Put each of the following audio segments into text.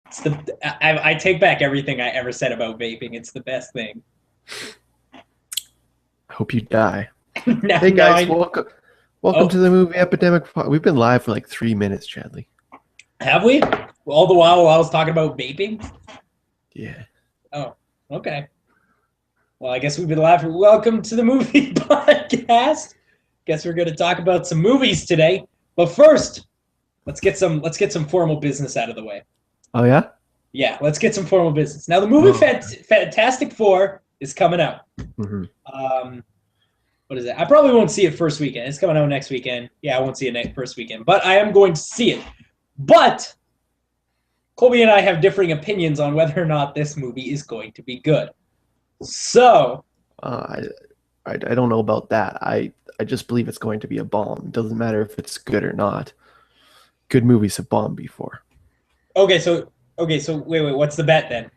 It's the I take back everything I ever said about vaping. It's the best thing. I hope you die. now, Hey now guys, I, welcome oh, to the movie Epidemic. We've been live for like 3 minutes, Chadley. have we? All the while I was talking about vaping? Yeah. Oh, okay. Well, I guess we've been live. Welcome to the movie podcast. Guess we're going to talk about some movies today. But first, let's get some formal business out of the way. Oh yeah. Yeah, let's get some formal business. Now, the movie Fantastic Four is coming out. Mm-hmm. What is it? I probably won't see it first weekend. It's coming out next weekend. Yeah, I won't see it first weekend, but I am going to see it. But Colby and I have differing opinions on whether or not this movie is going to be good. So, I don't know about that. I just believe it's going to be a bomb. It doesn't matter if it's good or not. Good movies have bombed before. okay, so wait, what's the bet then?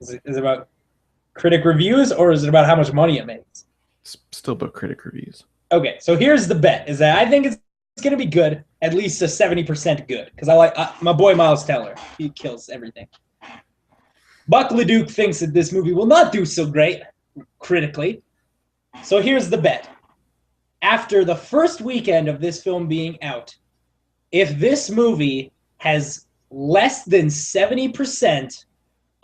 Is it about critic reviews or is it about how much money it makes? It's still about critic reviews. Okay, so here's the bet: is that I think it's going to be good, at least a 70% good, because I like my boy Miles Teller. He kills everything. Buck LeDuc thinks that this movie will not do so great critically. So here's the bet: after the first weekend of this film being out, if this movie has less than 70%,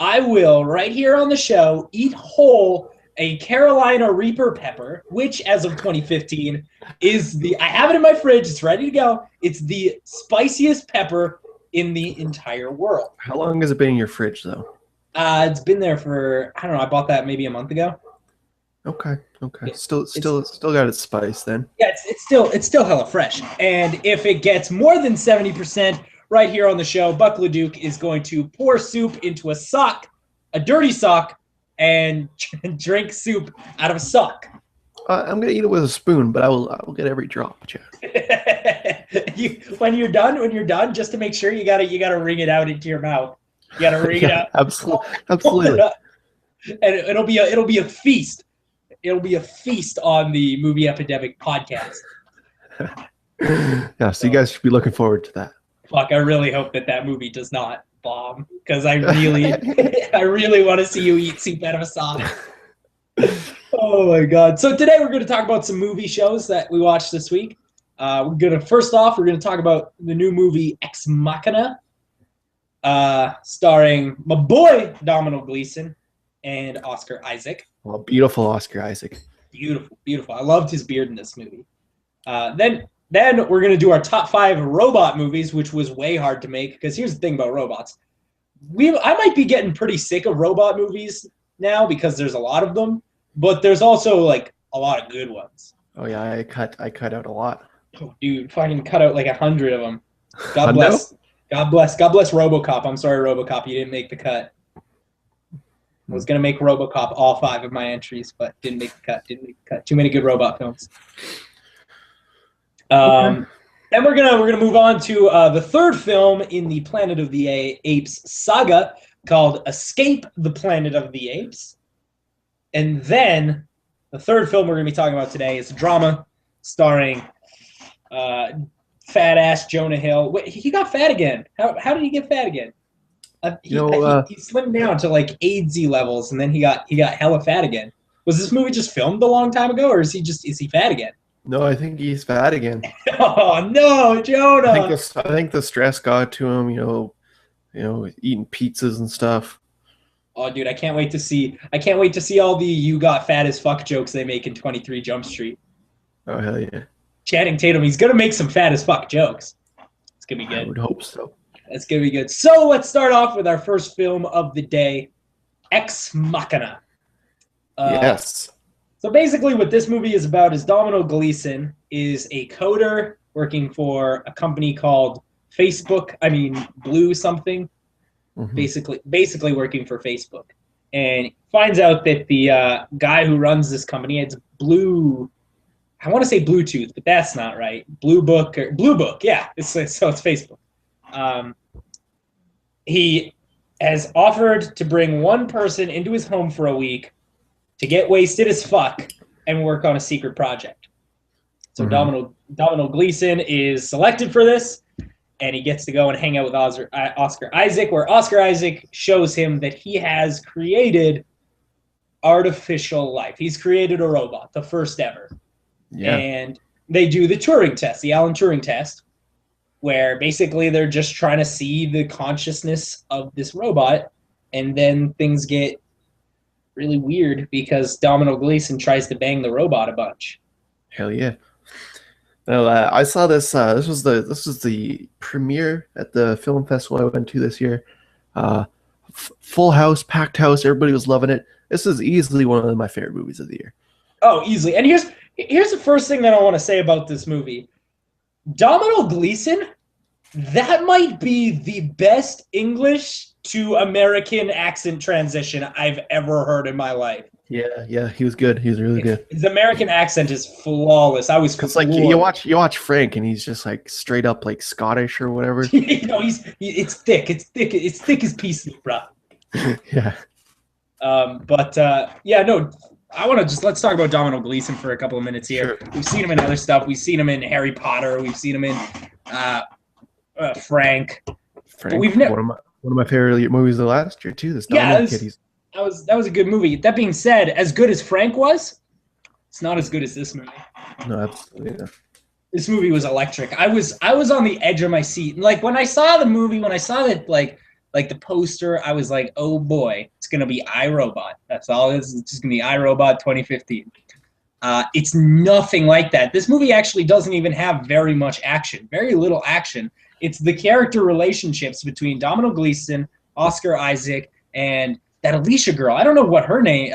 I will, right here on the show, eat whole a Carolina Reaper pepper, which, as of 2015, is I have it in my fridge. It's ready to go. It's the spiciest pepper in the entire world. How long has it been in your fridge, though? It's been there for, I don't know, I bought that maybe a month ago. Okay. Still got its spice then. Yeah, it's still hella fresh. And if it gets more than 70%, right here on the show, Buck LeDuc is going to pour soup into a sock, a dirty sock, and drink soup out of a sock. I'm gonna eat it with a spoon, but I will get every drop, Chad. When you're done, just to make sure, you gotta wring it out into your mouth. You gotta wring it out. Absolutely. And it'll be a feast. It'll be a feast on the Movie Epidemic podcast. Yeah, so you guys should be looking forward to that. Fuck, I really hope that movie does not bomb, because I really want to see you eat soup out of a sock. Oh my god! So today we're going to talk about some movie shows that we watched this week. We're going to talk about the new movie Ex Machina, starring my boy Domhnall Gleeson and Oscar Isaac. Well, beautiful Oscar Isaac. Beautiful. I loved his beard in this movie. Then we're going to do our top 5 robot movies, which was way hard to make, because here's the thing about robots. I might be getting pretty sick of robot movies now because there's a lot of them, but there's also like a lot of good ones. Oh yeah, I cut out a lot. Oh, dude, fucking cut out like 100 of them. God bless RoboCop. I'm sorry, RoboCop, you didn't make the cut. I was gonna make RoboCop all 5 of my entries, but didn't make the cut. Too many good robot films. Okay. Then we're gonna move on to the third film in the Planet of the Apes saga, called Escape the Planet of the Apes. And then the third film we're gonna be talking about today is a drama starring fat ass Jonah Hill. Wait, he got fat again. How did he get fat again? He slimmed down to like AIDSy levels, and then he got hella fat again. Was this movie just filmed a long time ago, or is he fat again? No, I think he's fat again. Oh no, Jonah! I think the stress got to him. Eating pizzas and stuff. Oh, dude, I can't wait to see all the "you got fat as fuck" jokes they make in 23 Jump Street. Oh hell yeah! Channing Tatum, he's gonna make some fat as fuck jokes. It's gonna be good. I would hope so. That's gonna be good. So let's start off with our first film of the day, Ex Machina. Yes. So basically what this movie is about is Domhnall Gleeson is a coder working for a company called Blue something. Mm-hmm. Basically working for Facebook. And finds out that the guy who runs this company, it's Blue, I want to say Bluetooth, but that's not right. Blue Book, yeah. So it's Facebook. He has offered to bring one person into his home for a week to get wasted as fuck and work on a secret project. So Domhnall Gleeson is selected for this, and he gets to go and hang out with Oscar Isaac, where Oscar Isaac shows him that he has created artificial life. He's created a robot, the first ever. Yeah. And they do the Turing test, the Alan Turing test, where basically they're just trying to see the consciousness of this robot, and then things get really weird because Domino Gleeson tries to bang the robot a bunch. Hell yeah. No, I saw this. This was the premiere at the film festival I went to this year. Full house, packed house. Everybody was loving it. This is easily one of my favorite movies of the year. Oh, easily. And here's the first thing that I want to say about this movie. Domino Gleeson, that might be the best English to American accent transition I've ever heard in my life. Yeah, he was good. He was really good. His American accent is flawless. I was because like you watch Frank and he's just like straight up like Scottish or whatever. It's thick. It's thick as pea soup, bro. Yeah. I want to let's talk about Domino Gleeson for a couple of minutes here. Sure. We've seen him in other stuff. We've seen him in Harry Potter. We've seen him in Frank. But we've never one of my favorite movies of last year too. This Domino Kid. That was a good movie. That being said, as good as Frank was, it's not as good as this movie. No, absolutely not. This movie was electric. I was on the edge of my seat. Like when I saw the movie, when I saw that like the poster, I was like, oh boy, it's gonna be iRobot. That's all it is. It's just gonna be iRobot 2015. It's nothing like that. This movie actually doesn't even have very much action, very little action. It's the character relationships between Domino Gleeson, Oscar Isaac, and that Alicia girl. I don't know what her name.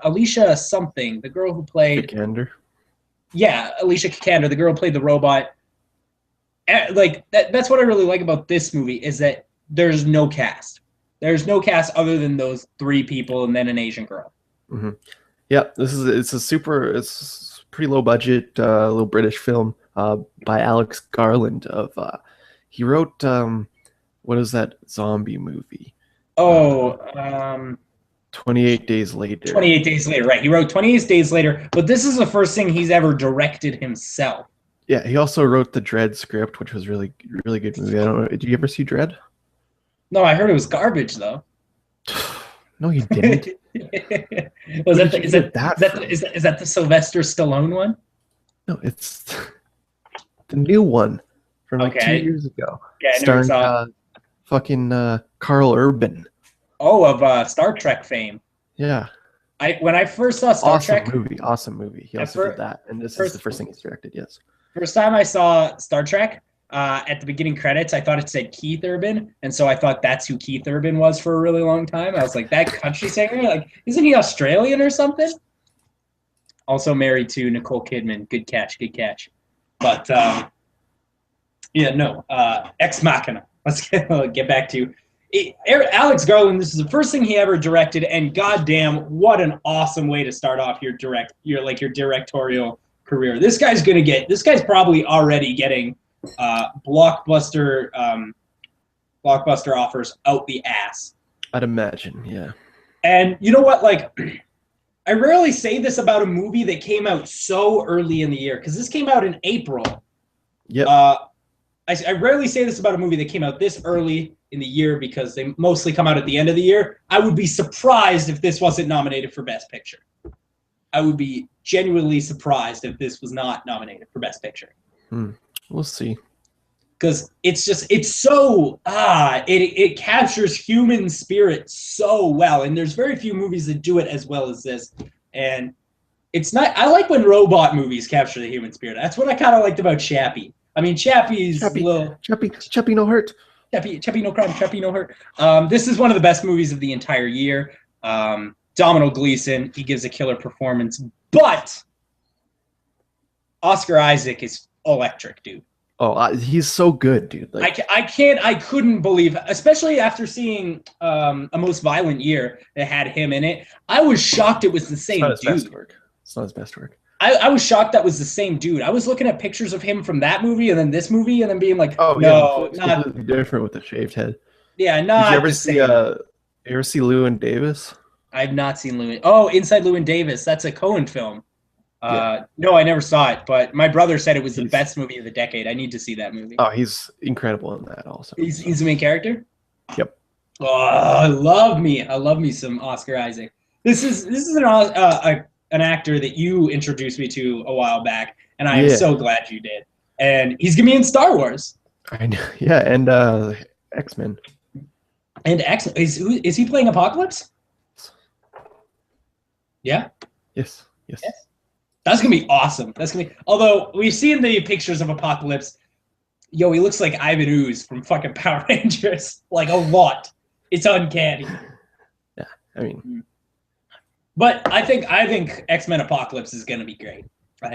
Alicia something. The girl who played. Vikander. Yeah, Alicia Vikander, the girl who played the robot. Like that's what I really like about this movie is that there's no cast. There's no cast other than those three people and then an Asian girl. Mm-hmm. Yeah, it's pretty low budget, little British film by Alex Garland. He wrote what is that zombie movie? 28 Days Later. 28 Days Later, right. He wrote 28 Days Later, but this is the first thing he's ever directed himself. Yeah, he also wrote the Dread script, which was really, really good movie. I don't know. Did you ever see Dread? No, I heard it was garbage, though. No, you didn't. Is that the Sylvester Stallone one? No, it's the new one from like 2 years ago. Yeah, starring fucking Carl Urban. Oh, of Star Trek fame. Yeah. When I first saw Star Trek, awesome movie. He also did that, and this is the first thing he's directed. Yes. First time I saw Star Trek, at the beginning credits, I thought it said Keith Urban, and so I thought that's who Keith Urban was for a really long time. I was like, that country singer, like, isn't he Australian or something? Also married to Nicole Kidman. Good catch. But Ex Machina. Let's get back to it. Alex Garland. This is the first thing he ever directed, and goddamn, what an awesome way to start off your directorial career. This guy's probably already getting blockbuster offers out the ass. I'd imagine, yeah. And you know what? Like, I rarely say this about a movie that came out so early in the year, because this came out in April. Yeah. I rarely say this about a movie that came out this early in the year because they mostly come out at the end of the year. I would be surprised if this wasn't nominated for Best Picture. I would be genuinely surprised if this was not nominated for Best Picture. We'll see. Because it captures human spirit so well, and there's very few movies that do it as well as this. And it's not. I like when robot movies capture the human spirit. That's what I kind of liked about Chappie. I mean, Chappie no hurt. Chappie no crime. Chappie no hurt. This is one of the best movies of the entire year. Domino Gleeson, he gives a killer performance, but Oscar Isaac is electric, dude. Oh, he's so good, dude. Like, I couldn't believe, especially after seeing A Most Violent Year that had him in it. I was shocked it was the same dude. It's not his best work. I was shocked that was the same dude. I was looking at pictures of him from that movie and then this movie and then being like, oh, no, yeah, not completely different with the shaved head. Yeah, not. Did you ever see Llewyn Davis? I've not seen Llewyn. Oh, Inside Llewyn Davis. That's a Coen film. No, I never saw it, but my brother said it was the best movie of the decade. I need to see that movie. Oh, he's incredible in that also. He's the main character? Yep. Oh, I love me some Oscar Isaac. This is an actor that you introduced me to a while back, and I am so glad you did. And he's gonna be in Star Wars. I know. Yeah, and X-Men. And X-Men is he playing Apocalypse? Yeah. Yes. That's gonna be awesome. Although we've seen the pictures of Apocalypse, he looks like Ivan Ooze from fucking Power Rangers, like a lot. It's uncanny. Yeah, I mean, but I think X-Men Apocalypse is gonna be great. I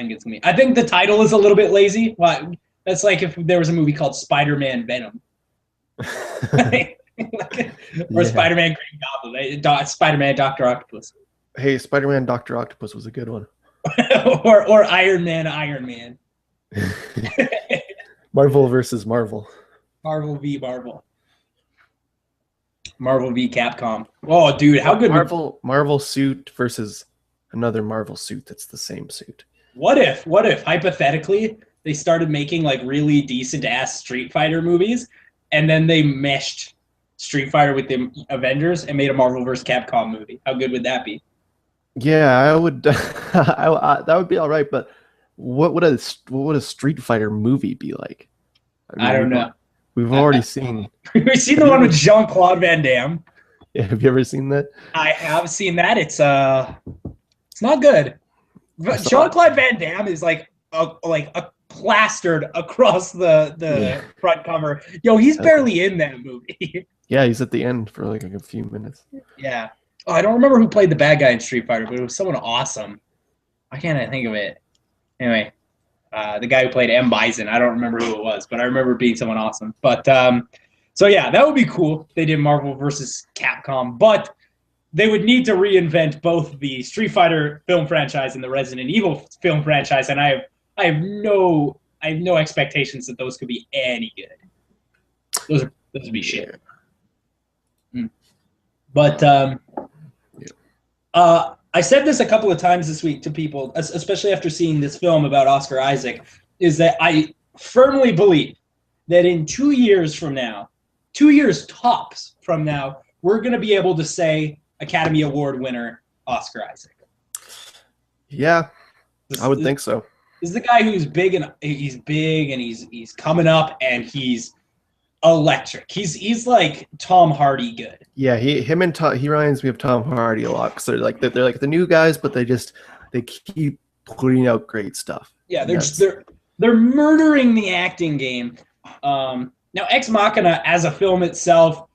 think the title is a little bit lazy. Well, that's like if there was a movie called Spider-Man Venom, or Spider-Man Green Goblin, Spider-Man Dr. Octopus. Hey, Spider-Man Dr. Octopus was a good one. or Iron Man. Marvel versus Marvel. Marvel v. Marvel. Marvel v. Capcom. Oh, dude, how good Marvel suit versus another Marvel suit that's the same suit. What if hypothetically they started making like really decent ass Street Fighter movies, and then they meshed Street Fighter with the Avengers and made a Marvel vs. Capcom movie? How good would that be? Yeah, I would. That would be all right. But what would a Street Fighter movie be like? I don't know. We've already seen. We've seen the one with Jean-Claude Van Damme. Yeah, have you ever seen that? I have seen that. It's not good. Jean-Claude Van Damme is like plastered across the front cover. He's barely in that movie. Yeah, he's at the end for like a few minutes. Yeah. Oh, I don't remember who played the bad guy in Street Fighter, but it was someone awesome. Why can't I think of it? Anyway, the guy who played M. Bison. I don't remember who it was, but I remember being someone awesome. But so yeah, that would be cool. They did Marvel versus Capcom, but they would need to reinvent both the Street Fighter film franchise and the Resident Evil film franchise, and I have no expectations that those could be any good. Those would be shit. But I said this a couple of times this week to people, especially after seeing this film about Oscar Isaac, is that I firmly believe that in 2 years from now, 2 years tops from now, we're going to be able to say Academy Award winner Oscar Isaac. Yeah, I would think so. This is the guy who's big and he's coming up and he's electric. He's like Tom Hardy good. Yeah, he reminds me of Tom Hardy a lot because they're like the new guys, but they keep putting out great stuff. Yeah, they're murdering the acting game. Now, Ex Machina as a film itself,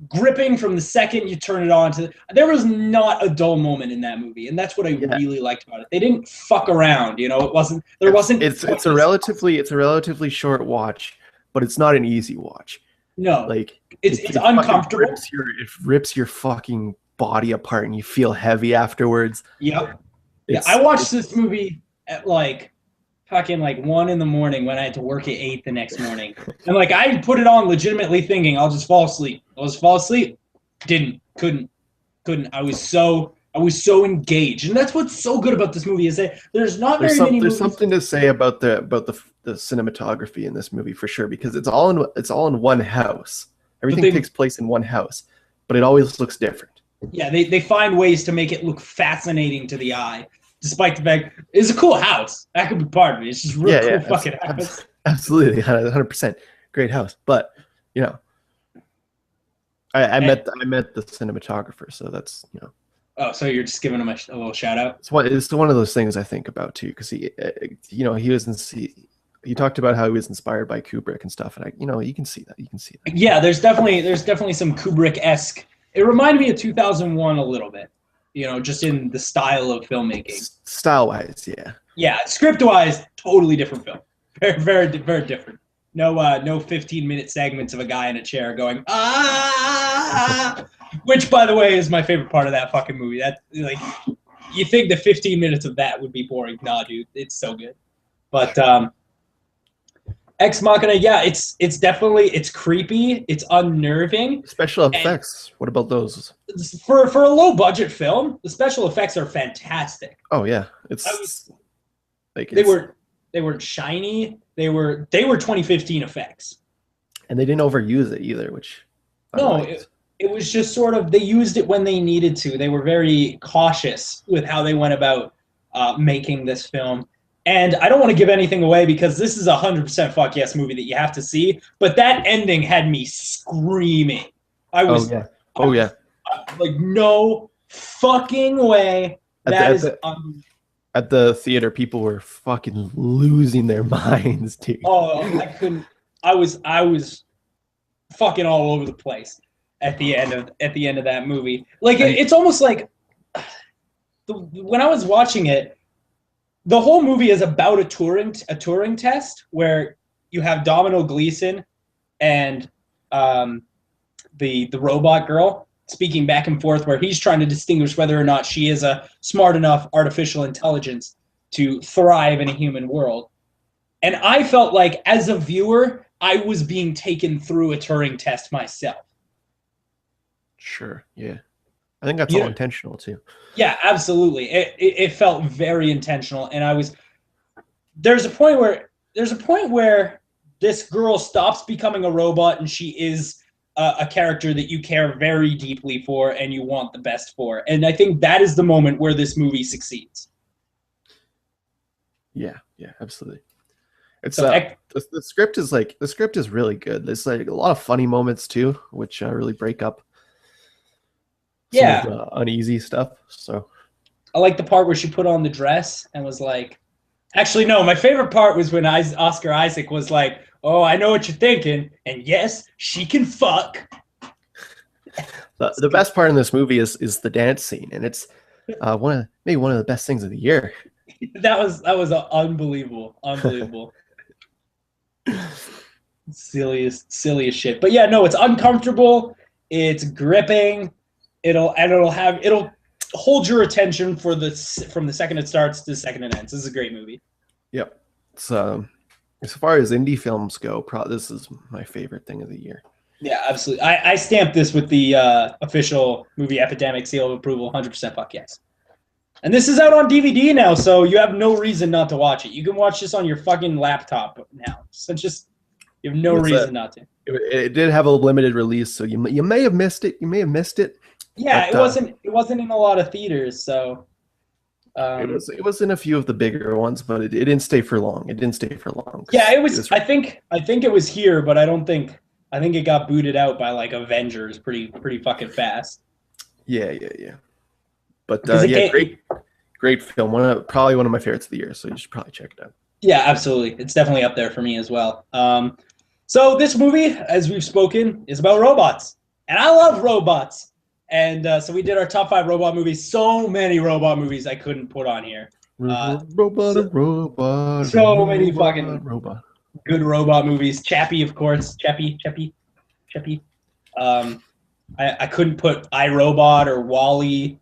gripping from the second you turn it on there was not a dull moment in that movie, and that's what I really liked about it. They didn't fuck around, it wasn't. It's a relatively short watch, but it's not an easy watch. No, like it's uncomfortable. It rips your fucking body apart, and you feel heavy afterwards. Yep. Yeah, I watched this movie at fucking 1 a.m. when I had to work at 8 the next morning, and I put it on legitimately thinking I'll just fall asleep. Couldn't. I was so engaged, and that's what's so good about this movie is that there's many movies. There's something to say about the cinematography in this movie for sure, because it's all in one house. Everything takes place in one house, but it always looks different. Yeah, they find ways to make it look fascinating to the eye, despite the fact it's a cool house. That could be part of it. It's just cool fucking house. Absolutely, 100%, great house. But I met the cinematographer, so that's Oh, so you're just giving him a little shout out? It's one of those things I think about too, because he talked about how he was inspired by Kubrick and stuff, and you can see that. Yeah, there's definitely some Kubrick-esque. It reminded me of 2001 a little bit, just in the style of filmmaking. Style-wise, yeah. Yeah, script-wise, totally different film. Very, very, very different. No 15-minute segments of a guy in a chair going which, by the way, is my favorite part of that fucking movie. That you think the 15 minutes of that would be boring? Nah, dude, it's so good. But Ex Machina, yeah, it's creepy, it's unnerving. Special effects, what about those? For a low budget film, the special effects are fantastic. Oh yeah, Like they weren't shiny. They were 2015 effects. and they didn't overuse it either, which I No, liked. it was just sort of they used it when they needed to. They were very cautious with how they went about making this film. And I don't want to give anything away because this is a 100% fuck yes movie that you have to see. But that ending had me screaming. I Oh was, yeah, I oh yeah. was like, no fucking way. At the That at is the at the theater, people were fucking losing their minds, dude. oh, I couldn't. I was fucking all over the place at the end of that movie. Like And it's almost like when I was watching it, the whole movie is about a Turing test where you have Domino Gleason and the robot girl speaking back and forth, where he's trying to distinguish whether or not she is a smart enough artificial intelligence to thrive in a human world. And I felt like, as a viewer, I was being taken through a Turing test myself. sure, yeah. I think that's You all know, intentional too. yeah, absolutely. It felt very intentional, and I was there's a point where this girl stops becoming a robot and she is a character that you care very deeply for and you want the best for. And I think that is the moment where this movie succeeds. Yeah, yeah, absolutely. It's So the script is really good. There's like a lot of funny moments too, which really break up some of yeah, the uneasy stuff. So I like the part where she put on the dress and was like, actually, no, my favorite part was when Oscar Isaac was like, "Oh, I know what you're thinking, and yes, she can fuck." the best part in this movie is the dance scene, and it's maybe one of the best things of the year. That was unbelievable. Silliest shit. But yeah, no, it's uncomfortable. It's gripping. It'll hold your attention from the second it starts to the second it ends. This is a great movie. Yep. It's as far as indie films go, this is my favorite thing of the year. Yeah, absolutely. I stamped this with the official movie Epidemic seal of approval. 100% fuck yes. And this is out on DVD now, so you have no reason not to watch it. You can watch this on your fucking laptop now. So you have no reason not to. It did have a limited release, so you may have missed it. You may have missed it. Yeah, but, it wasn't in a lot of theaters, so it was in a few of the bigger ones, but it didn't stay for long. It didn't stay for long. Yeah, it was. I think it was here, but I don't think. I think it got booted out by like Avengers pretty fucking fast. Yeah. But yeah, great film. Probably one of my favorites of the year. So you should probably check it out. Yeah, absolutely. It's definitely up there for me as well. So this movie, as we've spoken, is about robots, and I love robots. And so we did our top 5 robot movies. So many robot movies I couldn't put on here. Robot. So many fucking robot. Good robot movies. Chappie, of course. Chappie. I couldn't put iRobot or Wall-E.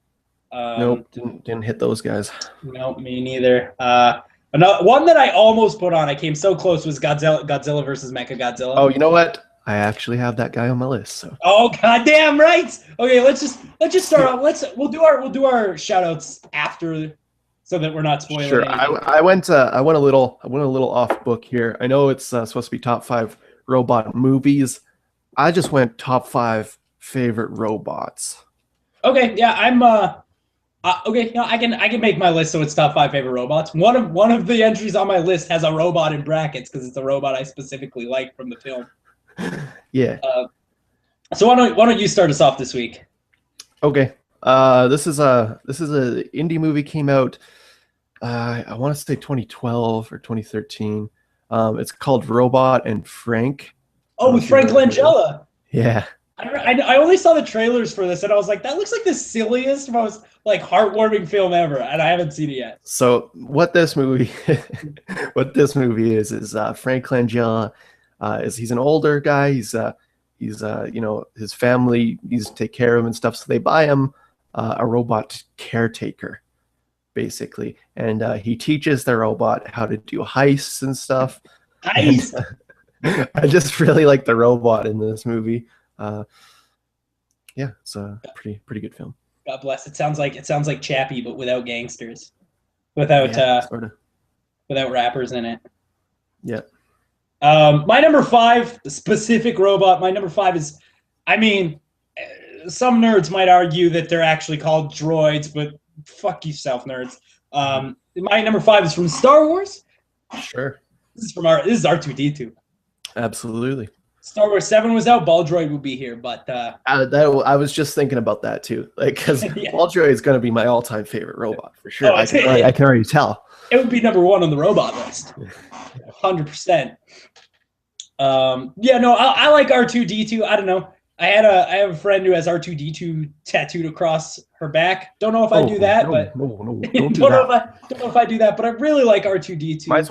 Nope, didn't hit those guys. Nope, me neither. One that I almost put on, I came so close, was Godzilla versus Mechagodzilla. Oh, you know what? I actually have that guy on my list. So. Oh, goddamn right. Okay, let's just start off. We'll do our shout outs after, so that we're not spoiling. Sure. Anything. I went a little off book here. I know it's supposed to be top 5 robot movies. I just went top 5 favorite robots. Okay, yeah, I'm okay, I can make my list so it's top 5 favorite robots. One of the entries on my list has a robot in brackets because it's a robot I specifically like from the film. Yeah. So why don't you start us off this week? Okay. This is a indie movie, came out I want to say 2012 or 2013. It's called Robot and Frank. Oh, with Frank Langella. Yeah. I only saw the trailers for this and I was like, that looks like the silliest, most like heartwarming film ever, and I haven't seen it yet. So what this movie is Frank Langella he's an older guy. He's his family needs to take care of him and stuff, so they buy him a robot caretaker, basically, and he teaches the robot how to do heists and stuff. Heist. And I just really like the robot in this movie. Yeah, it's a pretty good film. God bless. It sounds like Chappie, but without gangsters, without sort of. without rappers in it. Yeah. My number 5, the specific robot. My number 5 is, I mean, some nerds might argue that they're actually called droids, but fuck yourself, nerds. My number 5 is from Star Wars. Sure. This is R2D2. Absolutely. Star Wars 7 was out. Ball Droid would be here, but I was just thinking about that too. Like, because yeah. Ball Droid is going to be my all-time favorite robot for sure. Oh, I can already tell. It would be number 1 on the robot list, 100%. Yeah, no, I like R2D2. I don't know. I have a friend who has R2D2 tattooed across her back. Don't know if I do that, but don't know if I do that, but I really like R2D2. Might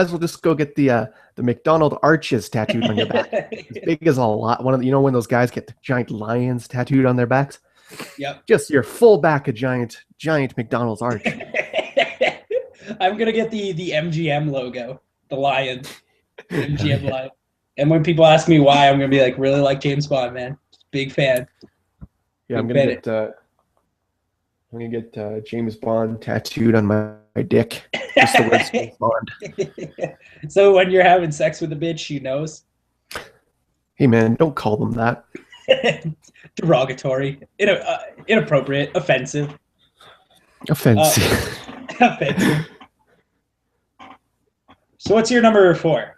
as well just go get the McDonald arches tattooed on your back. As big as a lot. When those guys get the giant lions tattooed on their backs? Yep. Just your full back, a giant McDonald's arch. I'm gonna get the MGM logo, the lion, MGM lion. And when people ask me why, I'm gonna be like, really like James Bond, man. Big fan. Yeah, I'm gonna get James Bond tattooed on my dick. Just the word James Bond. So when you're having sex with a bitch, she knows. Hey man, don't call them that. Derogatory, inappropriate, offensive. Offensive. Offensive. So what's your number 4?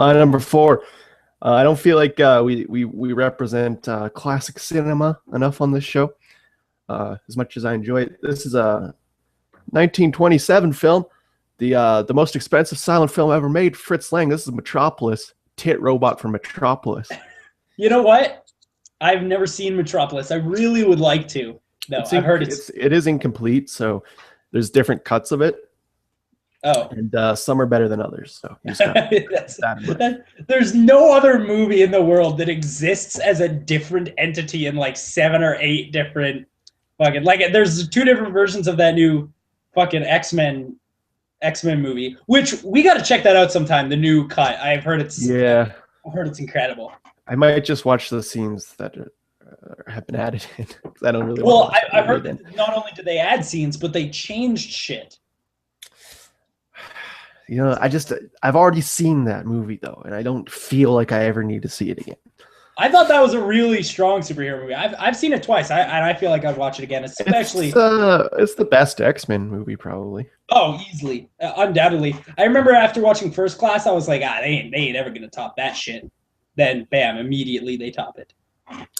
Number 4. I don't feel like we represent classic cinema enough on this show. As much as I enjoy it, this is a 1927 film, the most expensive silent film ever made. Fritz Lang. This is Metropolis. Tit robot from Metropolis. You know what? I've never seen Metropolis. I really would like to. No, I've heard it is incomplete, so there's different cuts of it. Oh, and some are better than others. So there's no other movie in the world that exists as a different entity in like 7 or 8 different fucking, like, there's 2 different versions of that new fucking X-Men movie, which we got to check that out sometime. The new cut. I've heard it's incredible. I might just watch the scenes that have been added in. I don't really. Well, I've heard that not only did they add scenes, but they changed shit. You know, I've already seen that movie though, and I don't feel like I ever need to see it again. I thought that was a really strong superhero movie. I've seen it twice. I feel like I'd watch it again, especially. It's the best X-Men movie, probably. Oh, easily, undoubtedly. I remember after watching First Class, I was like, they ain't ever gonna top that shit. Then, bam! Immediately they top it.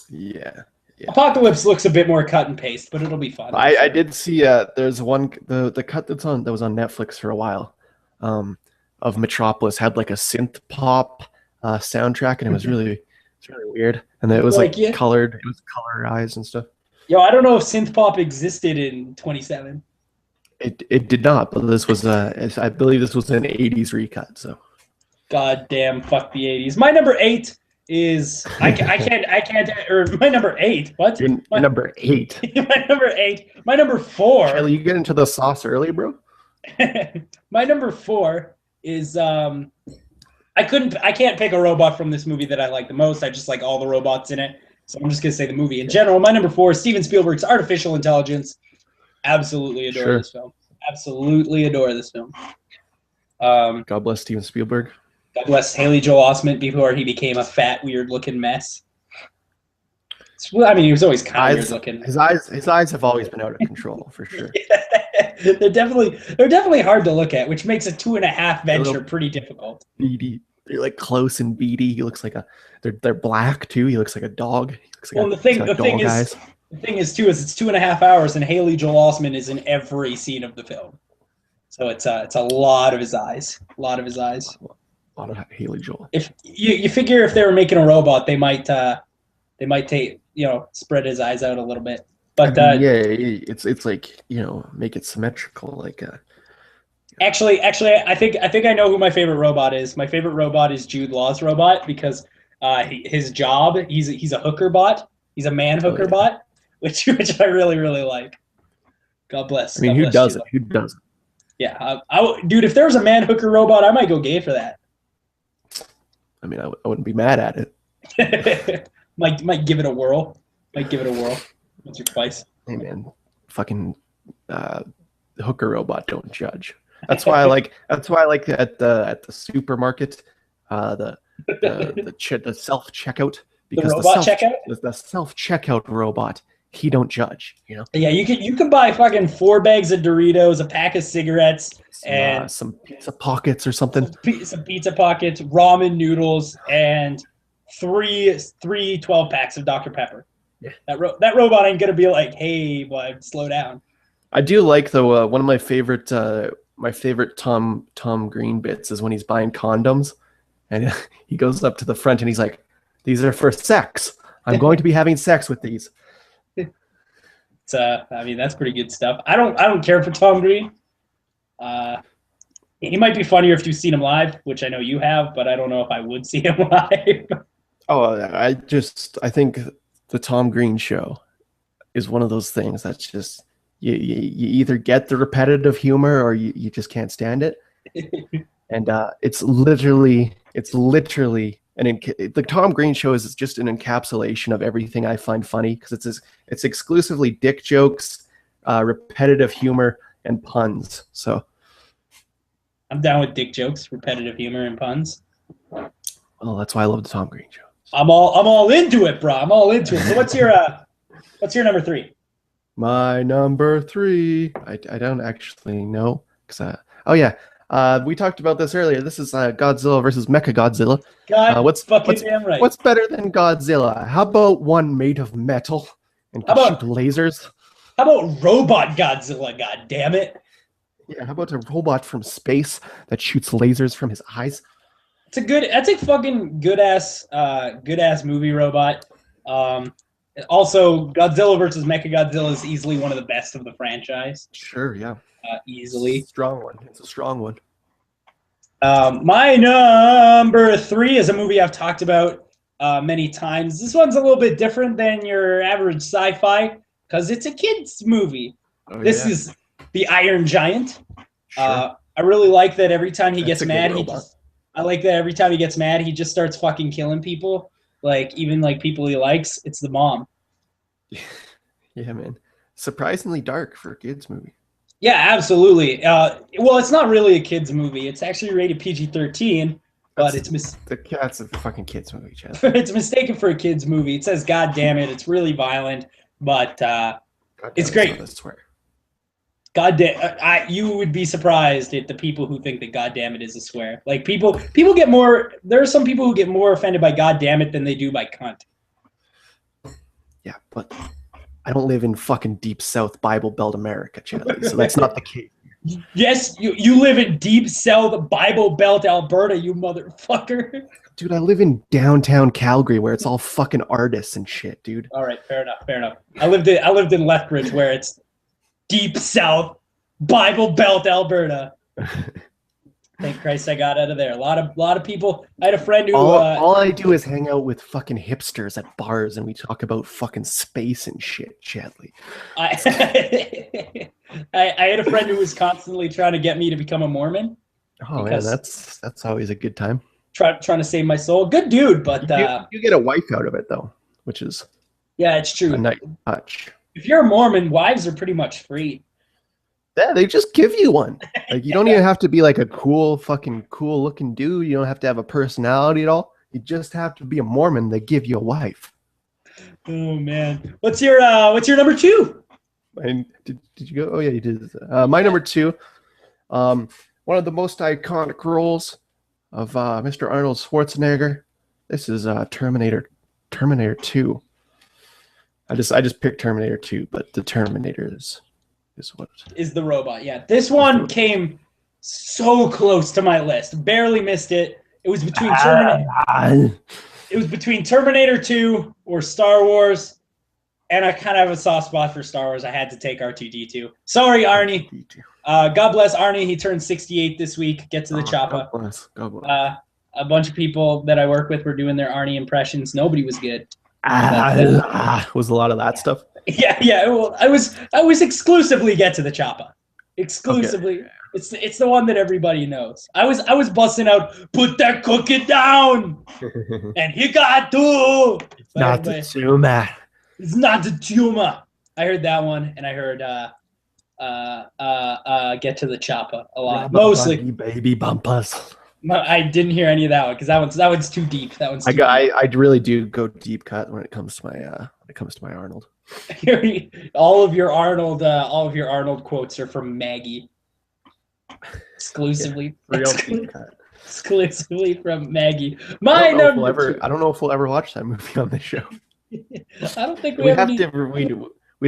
Yeah. Apocalypse looks a bit more cut and paste, but it'll be fun. I did see there's one the cut that was on Netflix for a while. Of Metropolis had like a synth pop soundtrack, and it's really weird, and it was like colored, it was colorized and stuff. Yo, I don't know if synth pop existed in 27. It did not, but this was I believe this was an 80s recut. So god damn, fuck the 80s. My number 8 is I can't or my number 8. What? Your number 8. My number 8. My number 4. Shelly, you get into the sauce early, bro. My number 4 is I can't pick a robot from this movie that I like the most. I just like all the robots in it. So I'm just gonna say the movie in general. My number 4 is Steven Spielberg's Artificial Intelligence. Absolutely adore this film. Absolutely adore this film. God bless Steven Spielberg. God bless Haley Joel Osment before he became a fat, weird-looking mess. I mean, he was always kind of weird-looking. His eyes have always been out of control, for sure. They're definitely hard to look at, which makes a 2.5 venture pretty difficult. Beady. They're like close and beady. He looks like they're black too. He looks like a dog. The thing is too is it's 2.5 hours, and Haley Joel Osment is in every scene of the film. So it's a lot of his eyes. A lot of his eyes. A lot of Haley Joel. If you figure if they were making a robot, they might take, spread his eyes out a little bit. But it's like, make it symmetrical, like Actually, I think I know who my favorite robot is. My favorite robot is Jude Law's robot, because his job, he's a hooker bot. He's a man hooker bot, which I really, really like. God bless. I mean, who doesn't? Who doesn't? Yeah, dude, if there was a man hooker robot, I might go gay for that. I mean, I wouldn't be mad at it. might give it a whirl. Once or twice. Hey man, fucking hooker robot, don't judge. That's why I like. That's why I like at the supermarket, the self checkout, The because robot checkout. the self checkout robot, he don't judge. Yeah, you can buy fucking 4 bags of Doritos, a pack of cigarettes, and Some pizza pockets or something. some pizza pockets, ramen noodles, and three 12 packs of Dr. Pepper. Yeah. That robot ain't gonna be like, hey, bud, slow down. I do like though. One of my favorite Tom Green bits is when he's buying condoms, and he goes up to the front and he's like, "These are for sex. I'm going to be having sex with these." It's I mean, that's pretty good stuff. I don't care for Tom Green. He might be funnier if you've seen him live, which I know you have, but I don't know if I would see him live. Oh, I think the Tom Green show is one of those things that's just you either get the repetitive humor or you just can't stand it. And it's literally the Tom Green show is just an encapsulation of everything I find funny, because it's exclusively dick jokes, repetitive humor, and puns. So I'm down with dick jokes, repetitive humor, and puns. well, that's why I love the Tom Green show. I'm all into it, bro. I'm all into it. So what's your number 3? My number 3, I don't actually know, because we talked about this earlier. This is Godzilla versus Mechagodzilla. What's damn right. What's better than Godzilla? How about one made of metal and can shoot lasers? How about Robot Godzilla? God damn it! Yeah, how about a robot from space that shoots lasers from his eyes? That's a fucking good ass movie, Robot. Also, Godzilla versus Mechagodzilla is easily one of the best of the franchise. Sure, yeah. Easily. Strong one. It's a strong one. My number 3 is a movie I've talked about many times. This one's a little bit different than your average sci-fi because it's a kid's movie. This is The Iron Giant. Sure. I really like that every time he gets mad, he just starts fucking killing people. Like, even like people he likes. It's the mom. Yeah, man. Surprisingly dark for a kid's movie. Yeah, absolutely. Well, it's not really a kid's movie. It's actually rated PG-13, but that's a fucking kid's movie, Chad. It's mistaken for a kid's movie. It says, "God damn it!" It's really violent, but it's great. I swear. God damn, you would be surprised at the people who think that "God damn it" is a swear. Like people get more. There are some people who get more offended by "God damn it" than they do by "cunt." Yeah, but I don't live in fucking deep South Bible Belt America, Chad. So that's not the case. Yes, you live in deep South Bible Belt, Alberta, you motherfucker. Dude, I live in downtown Calgary where it's all fucking artists and shit, dude. All right, fair enough. I lived in Lethbridge where it's deep South Bible Belt, Alberta. Thank Christ I got out of there. A lot of people. I had a friend who. All I do is hang out with fucking hipsters at bars, and we talk about fucking space and shit, Chadley. I had a friend who was constantly trying to get me to become a Mormon. Oh man, that's always a good time. Trying to save my soul. Good dude, but you get a wife out of it though, which is it's true. A nice touch. If you're a Mormon, wives are pretty much free. Yeah, they just give you one. Like, you don't even have to be like a cool looking dude. You don't have to have a personality at all. You just have to be a Mormon. They give you a wife. Oh man, what's your number 2? And did you go? Oh yeah, you did. My number 2, one of the most iconic roles of Mr. Arnold Schwarzenegger. This is Terminator 2. I just picked Terminator 2, but the Terminator is the robot. Yeah, this one came so close to my list. Barely missed it. It was between Terminator 2 or Star Wars, and I kind of have a soft spot for Star Wars. I had to take R2-D2. Sorry, Arnie. God bless Arnie. He turned 68 this week. Get to the chopper. God bless. A bunch of people that I work with were doing their Arnie impressions. Nobody was good. Was a lot of that stuff. Yeah. Well, I was exclusively Get to the Chopper. Exclusively. Okay. It's the one that everybody knows. I was busting out, put that cookie down, and he got to. It's not the tumor. It's not the tumor. I heard that one, and I heard Get to the Chopper a lot. Rubber Mostly, buggy baby bumpers. I didn't hear any of that one because that one's too deep. That one's too deep. I really do go deep cut when it comes to my Arnold. all of your Arnold quotes are from Maggie. Exclusively, Real deep cut. Exclusively from Maggie. I don't know if we'll ever watch that movie on this show. I don't think we'd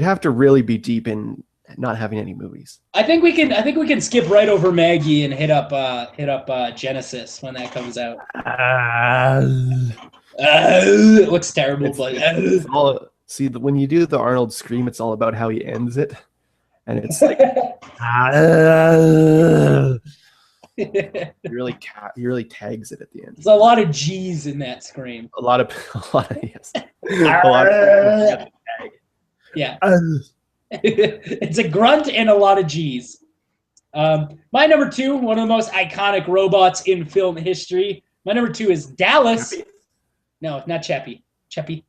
have to really be deep in not having any movies. I think we can skip right over Maggie and hit up Genesis when that comes out. It looks terrible, but when you do the Arnold scream, it's all about how he ends it, and it's like he really tags it at the end. There's a lot of G's in that scream. A lot of yes. A lot of yeah. It's a grunt and a lot of G's. My number 2, one of the most iconic robots in film history. My number 2 is Dallas. Chappie. No, not Chappie. Chappie.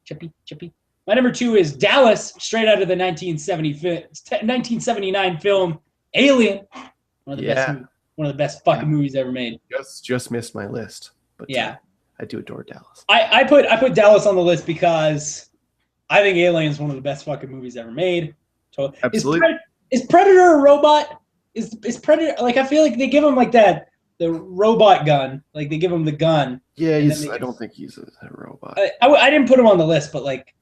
My number 2 is Dallas, straight out of the 1979 film Alien. One of the best fucking movies ever made. Just missed my list, but yeah, I do adore Dallas. I put Dallas on the list because I think Alien is one of the best fucking movies ever made. So absolutely. Is Predator a robot? Is Predator like? I feel like they give him like the robot gun. Like they give him the gun. Yeah, I don't think he's a robot. I didn't put him on the list, but like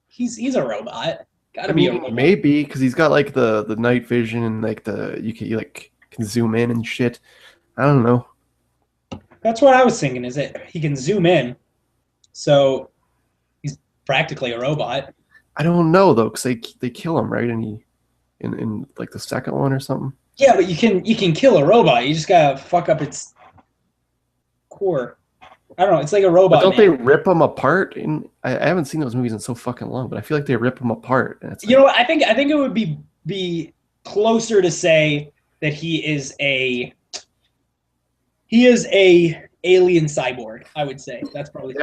he's a robot. Gotta be a robot. Maybe because he's got like the night vision and like you can zoom in and shit. I don't know. That's what I was thinking. Is that he can zoom in, so he's practically a robot. I don't know though, because they kill him right, and in like the second one or something. Yeah, but you can kill a robot. You just gotta fuck up its core. I don't know. It's like a robot. But don't they rip them apart? I haven't seen those movies in so fucking long, but I feel like they rip them apart. And it's you know what? I think it would be closer to say that he is a alien cyborg. I would say that's probably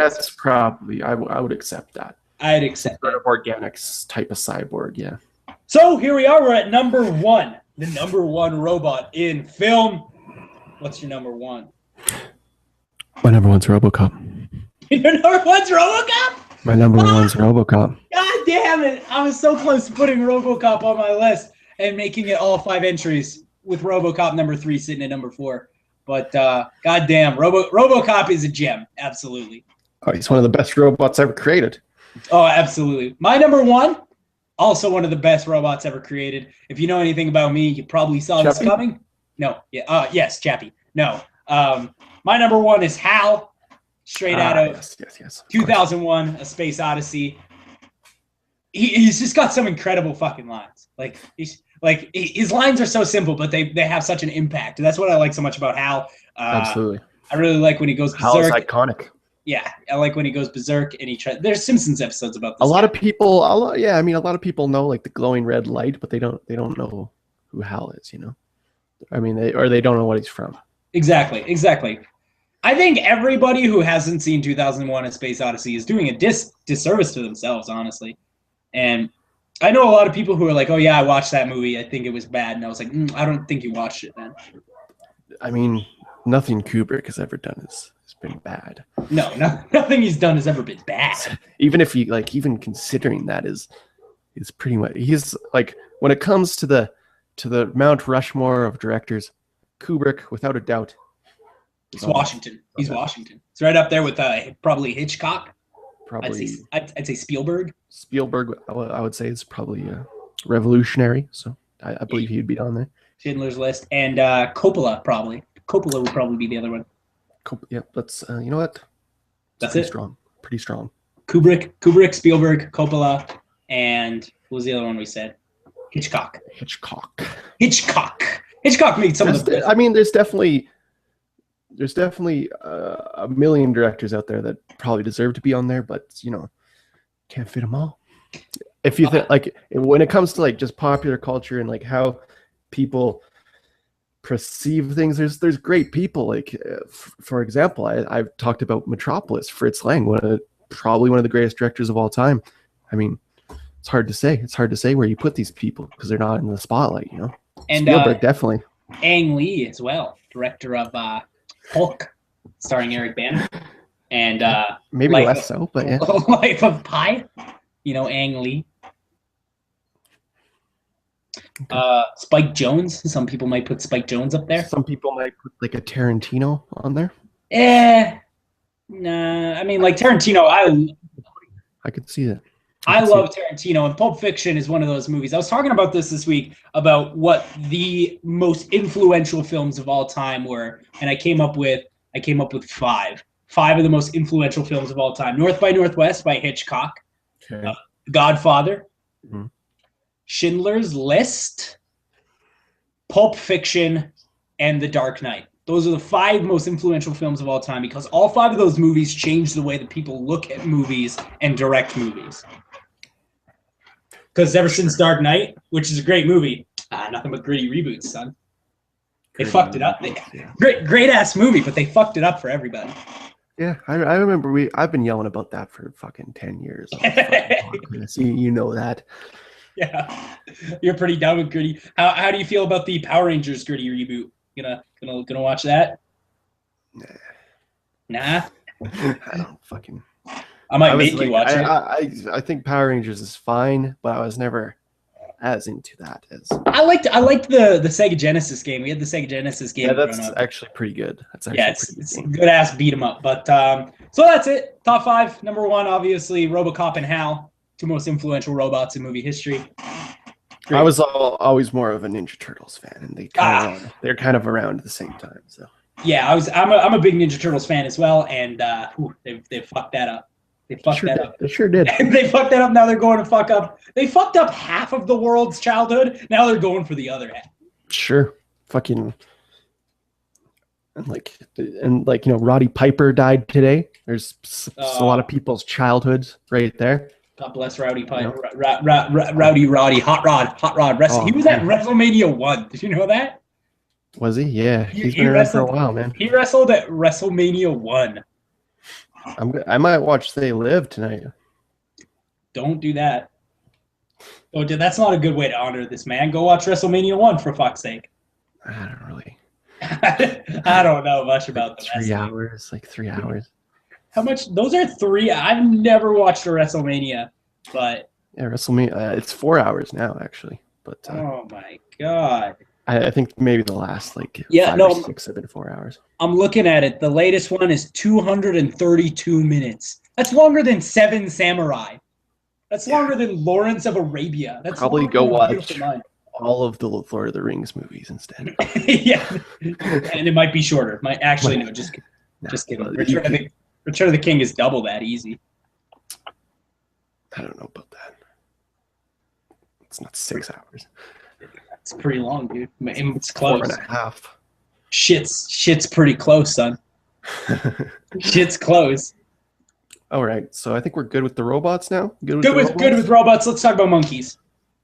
I would accept that. I'd accept sort of organics type of cyborg, yeah. So here we are. We're at number 1, the number 1 robot in film. What's your number 1? My number 1's RoboCop. Your number 1's RoboCop? My number 1's RoboCop. God damn it! I was so close to putting RoboCop on my list and making it all 5 entries with RoboCop number 3 sitting at number 4. But goddamn, RoboCop is a gem. Absolutely. Oh, he's one of the best robots ever created. Oh, absolutely. My number 1, also one of the best robots ever created. If you know anything about me, you probably saw this coming. No. Yeah. Yes, Chappie. No. My number 1 is Hal, straight out of 2001: A Space Odyssey. He's just got some incredible fucking lines. His lines are so simple, but they have such an impact. That's what I like so much about Hal. Absolutely. I really like when he goes berserk. Hal is iconic. Yeah, I like when he goes berserk and he tries. There's Simpsons episodes about this. A lot of people know like the glowing red light, but they don't know who Hal is. You know, I mean, they don't know what he's from. Exactly. I think everybody who hasn't seen 2001: A Space Odyssey is doing a disservice to themselves, honestly. And I know a lot of people who are like, "Oh yeah, I watched that movie. I think it was bad," and I was like, "I don't think you watched it, then." I mean, nothing Kubrick has ever done has been bad. No, nothing he's done has ever been bad. Even if you even considering that is pretty much, he's like, when it comes to the Mount Rushmore of directors, Kubrick without a doubt. He's Washington. He's Washington. It's right up there with probably Hitchcock. Probably I'd say Spielberg. Spielberg, I would say, is probably revolutionary. So I believe he'd be on there. Schindler's List and Coppola probably. Coppola would probably be the other one. Yeah, that's you know what? That's pretty it. Strong, pretty strong. Kubrick, Spielberg, Coppola, and what was the other one we said? Hitchcock. Hitchcock made some of the best. I mean, there's definitely a million directors out there that probably deserve to be on there, but you know, can't fit them all. If you think like when it comes to like just popular culture and like how people perceive things, there's great people. Like for example, I've talked about Metropolis, Fritz Lang, probably one of the greatest directors of all time. I mean, It's hard to say. It's hard to say where you put these people because they're not in the spotlight, you know. And Spielberg definitely. Ang Lee as well, director of Hulk, starring Eric Bana, and maybe less so, but yeah. Life of Pi. You know, Ang Lee. Okay. Spike Jonze. Some people might put Spike Jonze up there. Some people might put like a Tarantino on there. Nah. I mean, like Tarantino, I could see that. I love Tarantino, and Pulp Fiction is one of those movies. I was talking about this week about what the most influential films of all time were, and I came up with five of the most influential films of all time: North by Northwest by Hitchcock, okay. Godfather, Schindler's List, Pulp Fiction, and The Dark Knight. Those are the 5 most influential films of all time because all 5 of those movies changed the way that people look at movies and direct movies. Because ever since Dark Knight, which is a great movie, nothing but gritty reboots, son. They fucked it up. Great ass movie, but they fucked it up for everybody. Yeah, I remember I've been yelling about that for fucking 10 years. You know that. Yeah, you're pretty down with gritty. How do you feel about the Power Rangers gritty reboot? Gonna watch that? Nah. I don't fucking. I might make you watch it. I think Power Rangers is fine, but I was never as into that as. I liked the Sega Genesis game. We had the Sega Genesis game. Yeah, that's actually pretty good. That's actually it's a good ass beat 'em up. But so that's it. Top 5. Number 1, obviously, RoboCop and HAL, 2 most influential robots in movie history. Great. I was always more of a Ninja Turtles fan, and they're kind of around at the same time. So yeah, I'm a big Ninja Turtles fan as well, and they fucked that up. They fucked that up. They sure did. They fucked that up. Now they're going to fuck up. They fucked up half of the world's childhood. Now they're going for the other half. Sure, fucking, and like you know, Roddy Piper died today. There's a lot of people's childhoods right there. God bless Rowdy Piper. Roddy, Hot Rod wrestling. He was at WrestleMania 1. Did you know that? Was he? Yeah, he's been around for a while, man. He wrestled at WrestleMania 1. I might watch They Live tonight. Don't do that. Oh, dude, that's not a good way to honor this man. Go watch WrestleMania 1 for fuck's sake. I don't really. I don't know much about the 3 hours, like 3 hours. How much? Those are 3. I've never watched a WrestleMania, but yeah, WrestleMania. It's 4 hours now, actually. But oh my god. I think maybe the last 5 or 6 have been 4 hours. I'm looking at it. The latest one is 232 minutes. That's longer than 7 Samurai. That's longer than Lawrence of Arabia. That's probably go watch all of the Lord of the Rings movies instead. Yeah, and it might be shorter. Might actually no, just kidding. Return of the King is double that easy. I don't know about that. It's not 6 hours. It's pretty long, dude. It's close. 4.5. Shit's pretty close, son. Shit's close. All right, so I think we're good with the robots now. Good with robots. Let's talk about monkeys.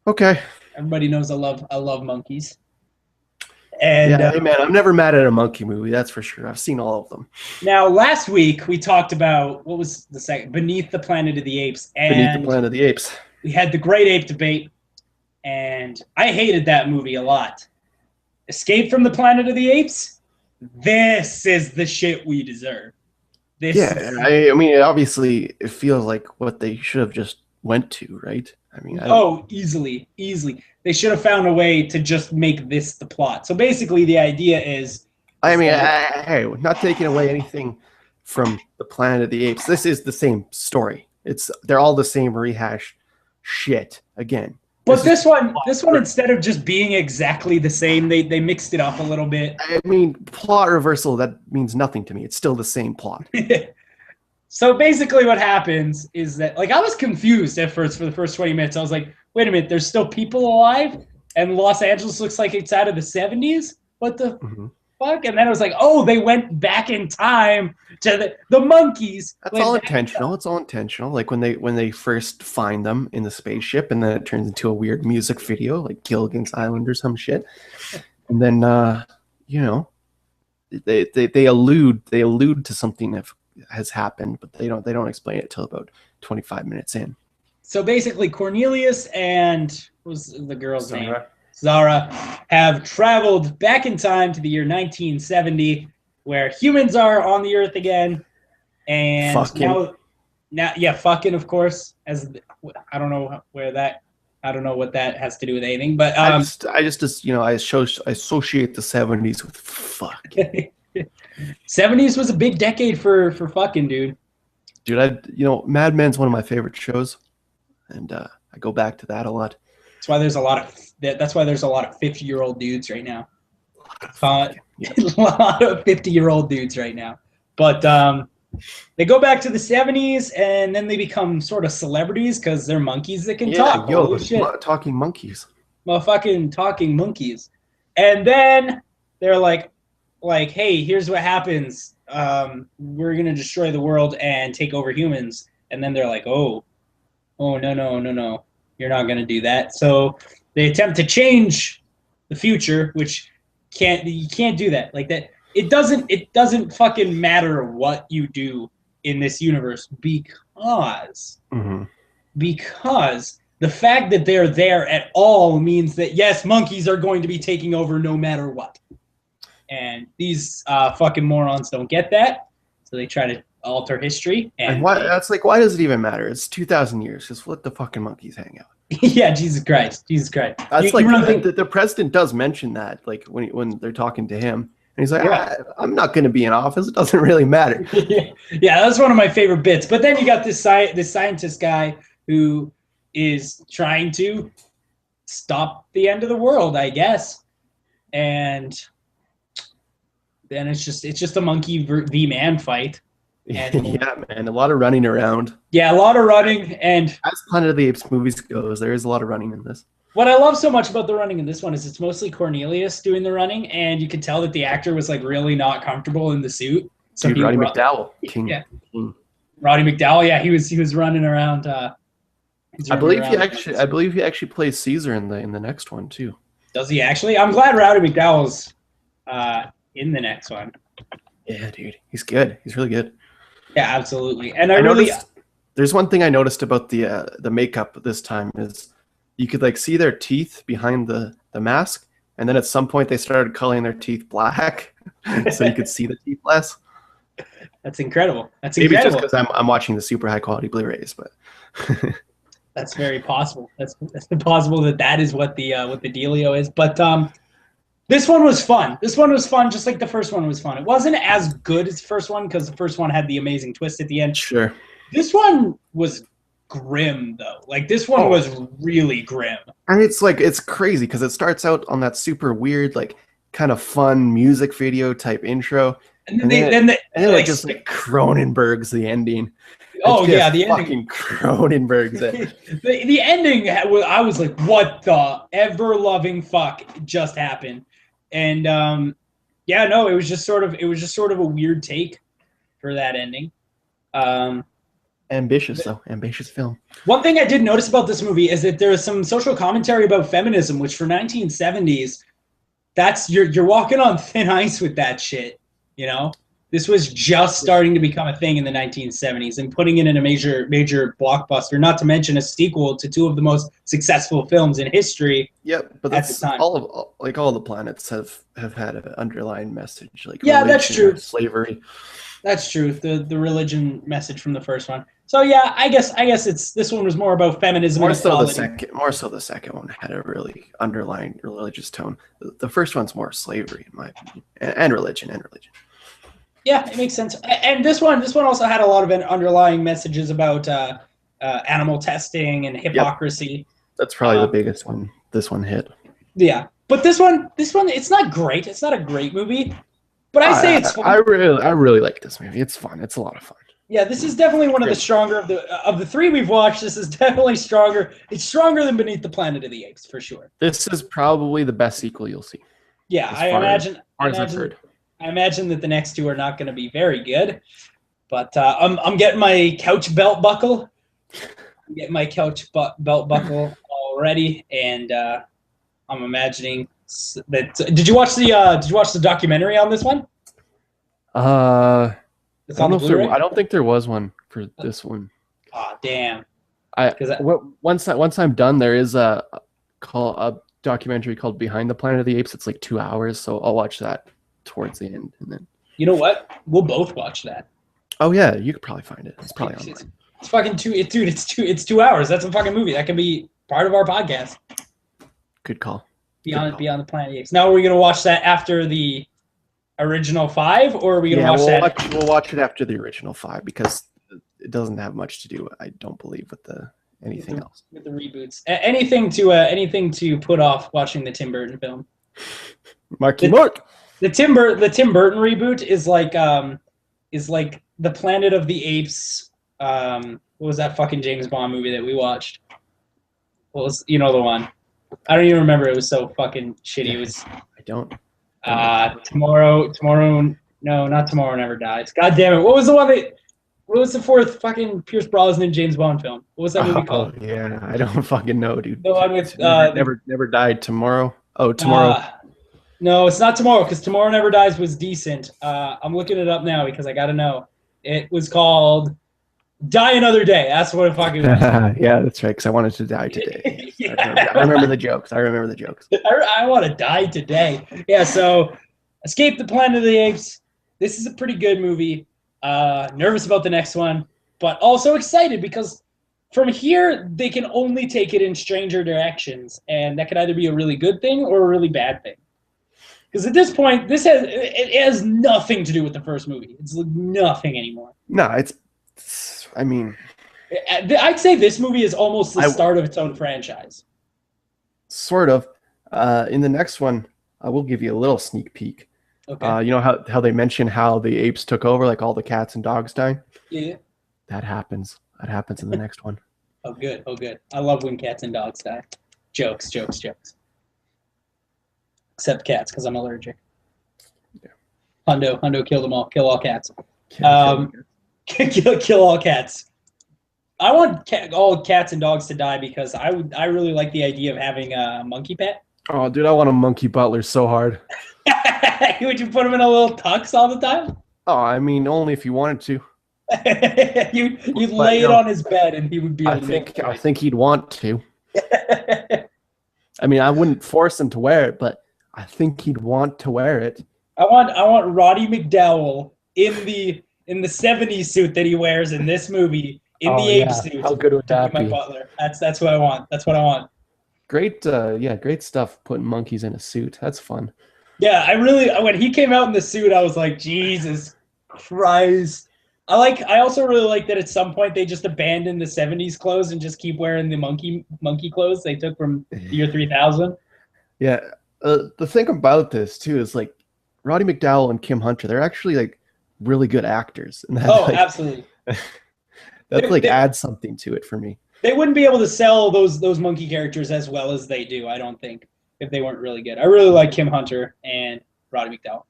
Okay. Everybody knows I love monkeys. And yeah, hey man, I'm never mad at a monkey movie. That's for sure. I've seen all of them. Now, last week we talked about what was the second? Beneath the Planet of the Apes. And Beneath the Planet of the Apes. We had the Great Ape Debate, and I hated that movie a lot. Escape from the Planet of the Apes. This is the shit we deserve. I mean, obviously, it feels like what they should have just went to, right? I mean, easily. They should have found a way to just make this the plot. So basically, the idea is. I mean, hey, not taking away anything from the Planet of the Apes. This is the same story. They're all the same rehash shit again. But this one, instead of just being exactly the same, they mixed it up a little bit. I mean, plot reversal, that means nothing to me. It's still the same plot. So basically what happens is that, I was confused at first for the first 20 minutes. I was like, wait a minute, there's still people alive? And Los Angeles looks like it's out of the 70s? What the fuck? And then I was like, oh, they went back in time to the monkeys. That's all intentional. It's all intentional. Like when they first find them in the spaceship, and then it turns into a weird music video, like Gilligan's Island or some shit. And then they allude to something that has happened, but they don't explain it till about 25 minutes in. So basically, Cornelius and what was the girl's name? Zara. Zara have traveled back in time to the year 1970, where humans are on the Earth again, and Fucking. now, yeah, fucking, of course. As I don't know I don't know what that has to do with anything, but I just I associate the 70s with fuck. 70s was a big decade for fucking, dude. Dude, Mad Men's one of my favorite shows, and I go back to that a lot. That's why there's a lot of 50-year-old dudes right now. A lot of 50-year-old dudes right now. But they go back to the 70s, and then they become sort of celebrities because they're monkeys that can talk. Yo, talking monkeys. Motherfucking talking monkeys. And then they're like, hey, here's what happens. We're going to destroy the world and take over humans. And then they're like, oh, no. You're not going to do that. So they attempt to change the future, which you can't do that. Like that. It doesn't fucking matter what you do in this universe because the fact that they're there at all means that, yes, monkeys are going to be taking over no matter what. And these fucking morons don't get that. So they try to alter history. And why does it even matter? It's 2,000 years. Just let the fucking monkeys hang out. Yeah, Jesus Christ. That's the president does mention that, like when they're talking to him. And he's like, I'm not going to be in office. It doesn't really matter. Yeah, that's one of my favorite bits. But then you got this scientist guy who is trying to stop the end of the world, I guess. And then it's just a monkey v man fight. And yeah, man, a lot of running around. Yeah, a lot of running. And as Planet of the Apes movies goes, there is a lot of running in this. What I love so much about the running in this one is it's mostly Cornelius doing the running, and you can tell that the actor was like really not comfortable in the suit. So dude, Roddy McDowell, King. Roddy McDowell, yeah, he was running around. I believe he actually plays Caesar in the next one too. Does he actually? I'm glad Roddy McDowell's in the next one. Yeah, dude, he's good. He's really good. Yeah, absolutely. And there's one thing I noticed about the makeup this time is you could like see their teeth behind the mask, and then at some point they started coloring their teeth black, so you could see the teeth less. That's incredible. Maybe just because I'm watching the super high quality Blu-rays, but that's very possible. That's possible that is what the dealio is. But this one was fun. This one was fun, just like the first one was fun. It wasn't as good as the first one because the first one had the amazing twist at the end. Sure. This one was grim though. Like this one was really grim. And it's crazy because it starts out on that super weird, like kind of fun music video type intro, and then it just like Cronenberg's the ending. Oh yeah, the ending. Fucking Cronenberg's it. the ending. I was like, what the ever loving fuck just happened? And yeah, no, it was just sort of a weird take for that ending. Ambitious film. One thing I did notice about this movie is that there is some social commentary about feminism, which for 1970s, that's you're walking on thin ice with that shit. You know, this was just starting to become a thing in the 1970s, and putting it in a major blockbuster, not to mention a sequel to two of the most successful films in history. Yep, but that's all the planets have had an underlying message, like that's true. Slavery. That's true. The religion message from the first one. So yeah, I guess this one was more about feminism. More so the second one had a really underlying religious tone. The first one's more slavery, in my opinion, and religion. Yeah, it makes sense. And this one also had a lot of underlying messages about animal testing and hypocrisy. Yep. That's probably the biggest one. This one hit. Yeah, but this one, it's not great. It's not a great movie. But it's fun. I really like this movie. It's fun. It's a lot of fun. Yeah, this is definitely one of the stronger of the three we've watched. This is definitely stronger. It's stronger than Beneath the Planet of the Apes for sure. This is probably the best sequel you'll see. Yeah, I imagine that the next two are not going to be very good. But I'm getting my couch belt buckle. I'm getting my couch belt buckle already, and I'm imagining that. Did you watch the documentary on this one? I don't think there was one for this one. Oh damn! Because Once I'm done, there is a documentary called Behind the Planet of the Apes. It's like 2 hours, so I'll watch that towards the end, and then. you know what? We'll both watch that. Oh yeah, you could probably find it. It's probably online. It's fucking dude. It's 2 hours. That's a fucking movie. That can be part of our podcast. Good call. Beyond the Planet of the Apes. Now, are we gonna watch that after the original 5, or are we gonna watch that? We'll watch it after the original 5 because it doesn't have much to do, I don't believe, with anything else. With the reboots. Anything to put off watching the Tim Burton film. Marky the, Mark. The Tim Burton reboot is like the Planet of the Apes. What was that fucking James Bond movie that we watched? What was the one? I don't even remember. It was so fucking shitty. It was. I don't. Tomorrow. No, not Tomorrow Never Dies. God damn it! What was the one that? What was the fourth fucking Pierce Brosnan James Bond film? What was that movie called? Oh yeah, I don't fucking know, dude. The one with Never Died Tomorrow. Oh, Tomorrow. No, it's not Tomorrow because Tomorrow Never Dies was decent. I'm looking it up now because I gotta know. It was called Die Another Day. That's what it fucking was. Yeah, that's right. Because I wanted to die today. Yeah. I remember the jokes. I want to die today. Yeah. So, Escape the Planet of the Apes. This is a pretty good movie. Nervous about the next one, but also excited because from here they can only take it in stranger directions, and that could either be a really good thing or a really bad thing. Because at this point, it has nothing to do with the first movie. It's like nothing anymore. No, I mean, I'd say this movie is almost the start of its own franchise. Sort of. In the next one, I will give you a little sneak peek. Okay. You know how they mention how the apes took over, like all the cats and dogs dying? Yeah. That happens. That happens in the next one. Oh, good. I love when cats and dogs die. Jokes. Except cats, because I'm allergic. Yeah. Hundo, kill them all. Kill all cats. Kill all cats. I want all cats and dogs to die because I really like the idea of having a monkey pet. Oh, dude, I want a monkey butler so hard. Would you put him in a little tux all the time? Oh, I mean, only if you wanted to. You'd lay it on his bed and he would be able to I think he'd want to. I mean, I wouldn't force him to wear it, but I think he'd want to wear it. I want Roddy McDowell in the 70s suit that he wears in this movie, in the ape suit. How good would that be? My butler. That's what I want. That's what I want. Great great stuff putting monkeys in a suit. That's fun. Yeah, when he came out in the suit, I was like, Jesus Christ. I also really like that at some point they just abandoned the 70s clothes and just keep wearing the monkey clothes they took from the year 3000. Yeah. The thing about this too is like Roddy McDowell and Kim Hunter, they're actually like really good actors. And that, absolutely. That adds something to it for me. They wouldn't be able to sell those monkey characters as well as they do, I don't think, if they weren't really good. I really like Kim Hunter and Roddy McDowell.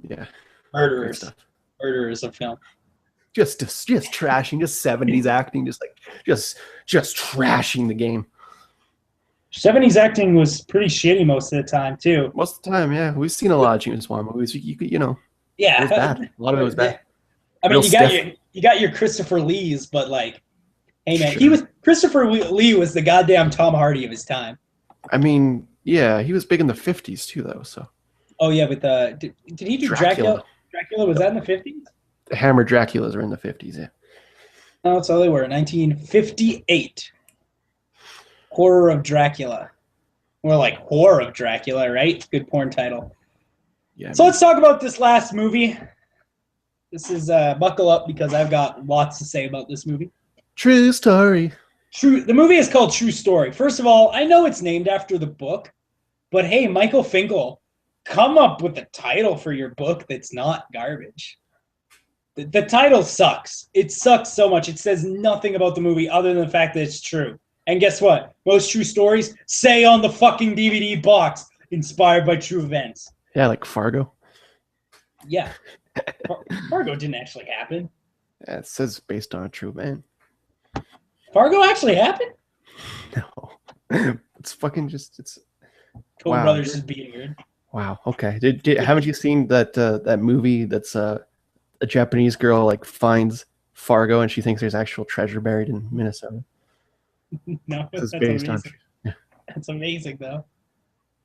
Yeah. Murderers of film. Just trashing, just 70s acting, just trashing the game. 70s acting was pretty shitty most of the time too. Most of the time, yeah. We've seen a lot of James Bond movies. You know. Yeah. It was bad. A lot of it was bad. I mean, you got your Christopher Lees, but like, hey man, sure. Christopher Lee was the goddamn Tom Hardy of his time. I mean, yeah, he was big in the 50s too, though. So. Oh yeah, but did he do Dracula? Dracula, was that in the 50s? The Hammer Draculas were in the 50s, yeah. No, that's all they were. 1958. Horror of Dracula. More like Horror of Dracula, right? Good porn title. Yeah. So let's talk about this last movie. This is buckle up because I've got lots to say about this movie. True story. The movie is called True Story. First of all, I know it's named after the book, but hey, Michael Finkel, come up with a title for your book that's not garbage. The title sucks. It sucks so much. It says nothing about the movie other than the fact that it's true. And guess what? Most true stories say on the fucking DVD box, inspired by true events. Yeah, like Fargo. Yeah. Fargo didn't actually happen. Yeah, it says based on a true event. Fargo actually happened? No. It's fucking just, it's... Coen Brothers is being weird. Wow, okay. Haven't you seen that movie that's a Japanese girl like finds Fargo and she thinks there's actual treasure buried in Minnesota? No, This is that's based on amazing. That's amazing, though.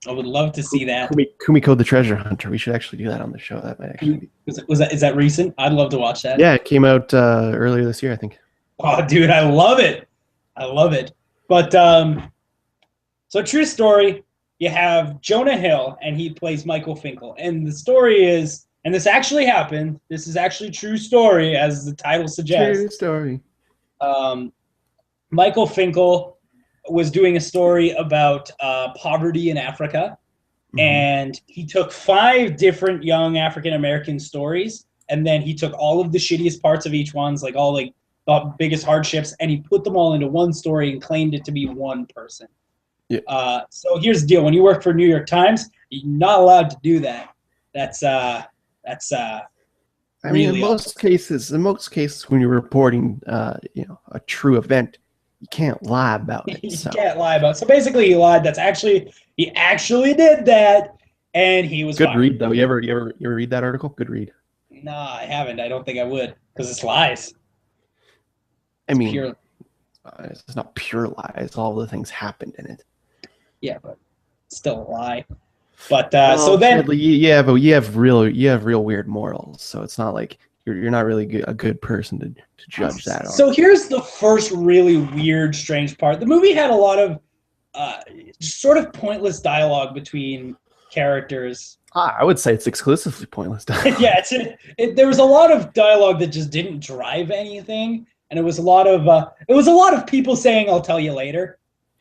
I would love to see that. Kumiko the Treasure Hunter. We should actually do that on the show. That might actually be. Is that recent? I'd love to watch that. Yeah, it came out earlier this year, I think. Oh, dude, I love it. I love it. But so true story. You have Jonah Hill, and he plays Michael Finkel. And the story is, and this actually happened. This is actually true story, as the title suggests. True story. Michael Finkel was doing a story about poverty in Africa, and he took 5 different young African American stories, and then he took all of the shittiest parts of each one's, like all like the biggest hardships, and he put them all into one story and claimed it to be one person. Yeah. So here's the deal: when you work for New York Times, you're not allowed to do that. That's I mean, really in most cases, when you're reporting, a true event, you can't lie about it. You can't lie about it. So basically, he lied. He actually did that, and he was good fired. read though. You ever read that article? Good read. No, I haven't. I don't think I would, because it's lies. I mean, pure. It's not pure lies. All the things happened in it. Yeah, but still a lie. But Well, so then, sadly, you have real weird morals. So it's not like you're not really a good person to judge that on. So here's the first really weird, strange part. The movie had a lot of sort of pointless dialogue between characters. I would say it's exclusively pointless dialogue. Yeah, there was a lot of dialogue that just didn't drive anything, and it was a lot of people saying "I'll tell you later."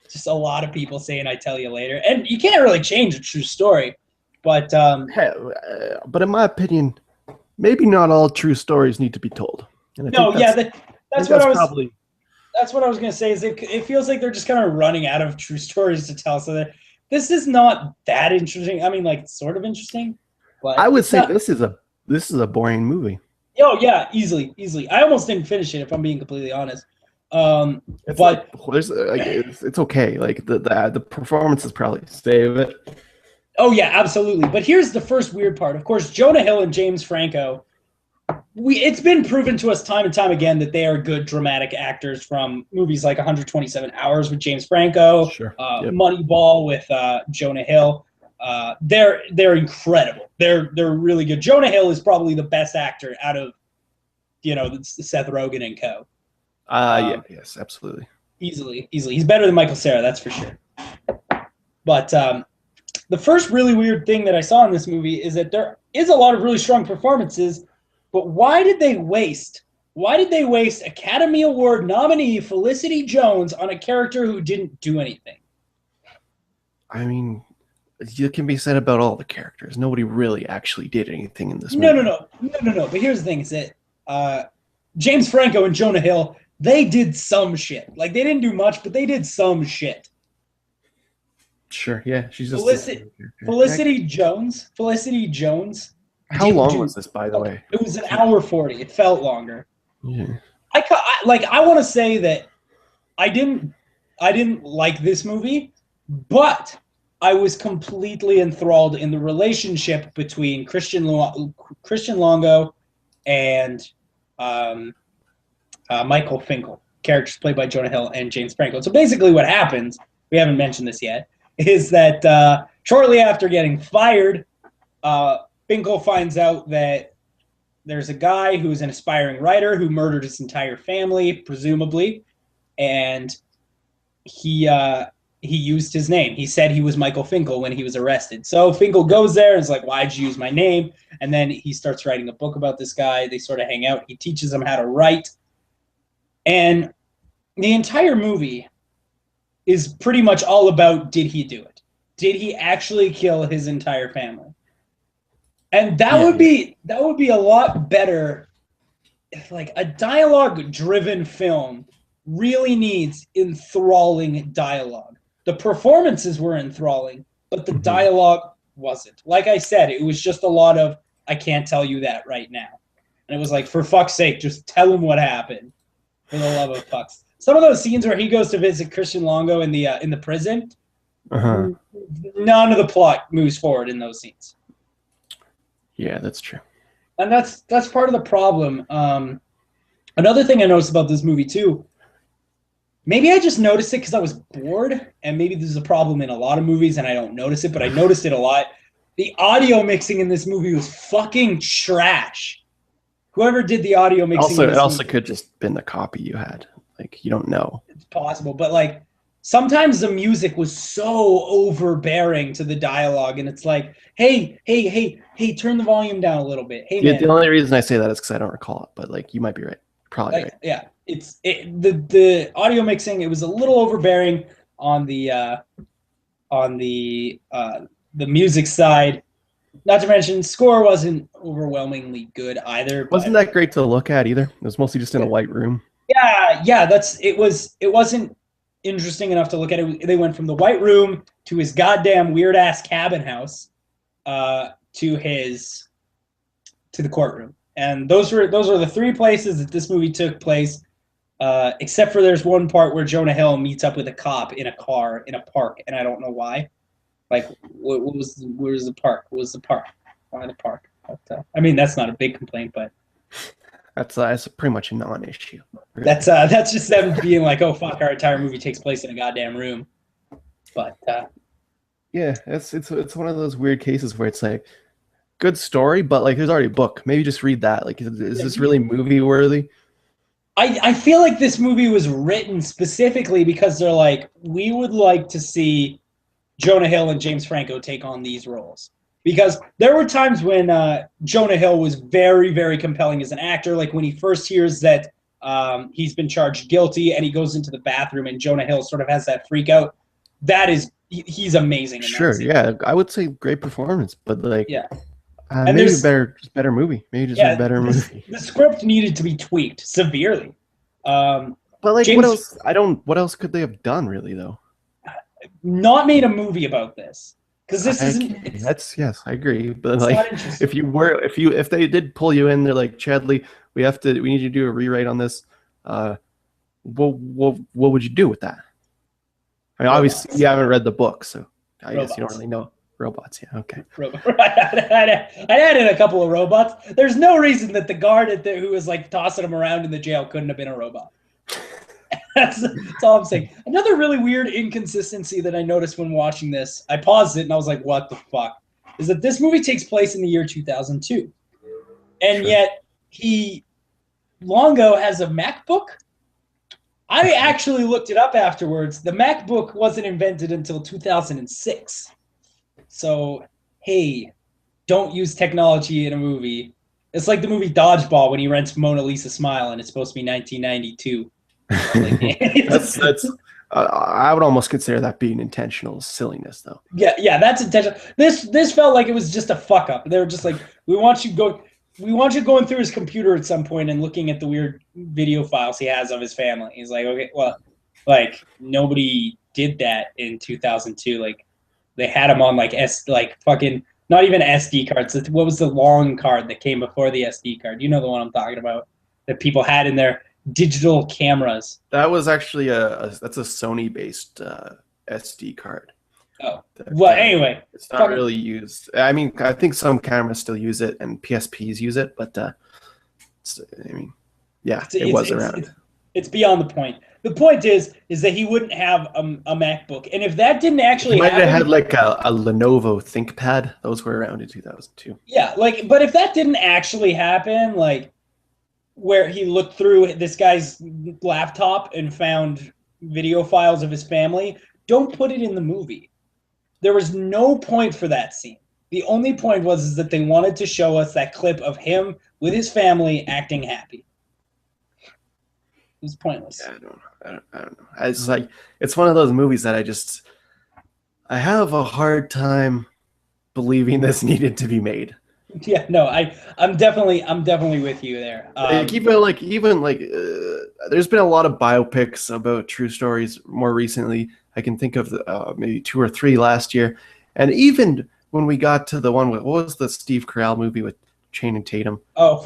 Just a lot of people saying "I tell you later," and you can't really change a true story. But but in my opinion, maybe not all true stories need to be told. And that's what I was gonna say. Is it feels like they're just kind of running out of true stories to tell. So this is not that interesting. I mean, like sort of interesting, but I would say this is a boring movie. Oh yeah, easily. I almost didn't finish it, if I'm being completely honest. It's okay. Like the performances probably save it. Oh yeah, absolutely. But here's the first weird part. Of course, Jonah Hill and James Franco. It's been proven to us time and time again that they are good dramatic actors, from movies like 127 Hours with James Franco, sure. Moneyball with Jonah Hill. They're incredible. They're really good. Jonah Hill is probably the best actor out of Seth Rogen and co. Yes, absolutely. Easily. He's better than Michael Cera, that's for sure. But the first really weird thing that I saw in this movie is that there is a lot of really strong performances, but why did they waste Academy Award nominee Felicity Jones on a character who didn't do anything? I mean, it can be said about all the characters. Nobody really actually did anything in this movie. No. But here's the thing: is that James Franco and Jonah Hill, they did some shit. Like, they didn't do much, but they did some shit. Sure, yeah. She's just Felicity Jones. How long was this, by the way? It was an hour 40. It felt longer. Yeah. I want to say that I didn't like this movie, but I was completely enthralled in the relationship between Christian Longo and Michael Finkel, characters played by Jonah Hill and James Franco. So basically what happens, we haven't mentioned this yet, is that shortly after getting fired, Finkel finds out that there's a guy who's an aspiring writer who murdered his entire family, presumably, and he used his name. He said he was Michael Finkel when he was arrested. So Finkel goes there and is like, why'd you use my name? And then he starts writing a book about this guy. They sort of hang out. He teaches him how to write. And the entire movie is pretty much all about, did he do it? Did he actually kill his entire family? And that would be a lot better if, like, a dialogue-driven film really needs enthralling dialogue. The performances were enthralling, but the dialogue wasn't. Like I said, it was just a lot of, I can't tell you that right now. And it was like, for fuck's sake, just tell him what happened. For the love of fucks. Some of those scenes where he goes to visit Christian Longo in the prison, none of the plot moves forward in those scenes. Yeah, that's true. And that's part of the problem. Another thing I noticed about this movie too, maybe I just noticed it because I was bored, and maybe this is a problem in a lot of movies and I don't notice it, but I noticed it a lot. The audio mixing in this movie was fucking trash. Whoever did the audio mixing Also, in it this also movie, could just been the copy you had. Like, you don't know. it's possible, but like sometimes the music was so overbearing to the dialogue, and it's like, hey, turn the volume down a little bit. Hey, The man, only reason I say that is because I don't recall it, but like, you might be right. Probably right. yeah, the audio mixing. It was a little overbearing on the music side. Not to mention, score wasn't overwhelmingly good either. Wasn't But that great to look at either? It was mostly just in a white room. yeah, it wasn't interesting enough to look at it. They went from the white room to his goddamn weird ass cabin house, to the courtroom, and those were the three places that this movie took place. Except for there's one part where Jonah Hill meets up with a cop in a car in a park, and I don't know why. Like, where's the park? What was the park? Why the park? But, I mean, that's not a big complaint, but That's pretty much a non-issue. Really. that's just them being like, oh fuck, our entire movie takes place in a goddamn room. But yeah, it's one of those weird cases where it's like good story, but like there's already a book. Maybe just read that. Like, is this really movie worthy? I feel like this movie was written specifically because they're like, we would like to see Jonah Hill and James Franco take on these roles. Because there were times when Jonah Hill was very, very compelling as an actor. Like when he first hears that he's been charged guilty and he goes into the bathroom and Jonah Hill sort of has that freak out. That is, he's amazing. Sure, yeah, I would say great performance, but like, yeah, maybe better movie. Maybe just a better movie. The script needed to be tweaked severely. But like, what else? What else could they have done, really, though? Not made a movie about this. Because this isn't. Yes, I agree. But like, if they did pull you in, they're like, Chadley, we need you to do a rewrite on this. What would you do with that? I mean, obviously you haven't read the book, so I guess you don't really know. Robots, yeah, okay. I added a couple of robots. There's no reason that the guard who was like tossing him around in the jail couldn't have been a robot. That's all I'm saying. Another really weird inconsistency that I noticed when watching this, I paused it and I was like, what the fuck? Is that this movie takes place in the year 2002. And yet Longo has a MacBook. I actually looked it up afterwards. The MacBook wasn't invented until 2006. So, hey, don't use technology in a movie. It's like the movie Dodgeball when he rents Mona Lisa Smile and it's supposed to be 1992. I would almost consider that being intentional silliness, though. Yeah, that's intentional. This felt like it was just a fuck up. They were just like, we want you going through his computer at some point and looking at the weird video files he has of his family. He's like, okay, well, like nobody did that in 2002. Like they had him on like fucking not even SD cards. What was the long card that came before the SD card? You know the one I'm talking about that people had in their digital cameras. That was actually that's a Sony based SD card. Oh, well, anyway, it's not really used. I mean, I think some cameras still use it and PSPs use it, but I mean, yeah, it was around. It's beyond the point. The point is that he wouldn't have a MacBook, and if that didn't actually he might happen, have had like a Lenovo ThinkPad. Those were around in 2002. Yeah, like, but if that didn't actually happen, like where he looked through this guy's laptop and found video files of his family, don't put it in the movie. There was no point for that scene. The only point was that they wanted to show us that clip of him with his family acting happy. It was pointless. Yeah, I don't know. It's like, it's one of those movies that I have a hard time believing this needed to be made. Yeah, no, I'm definitely with you there. There's been a lot of biopics about true stories more recently. I can think of maybe 2 or 3 last year, and even when we got to the one with, what was the Steve Carell movie with Channing Tatum? Oh,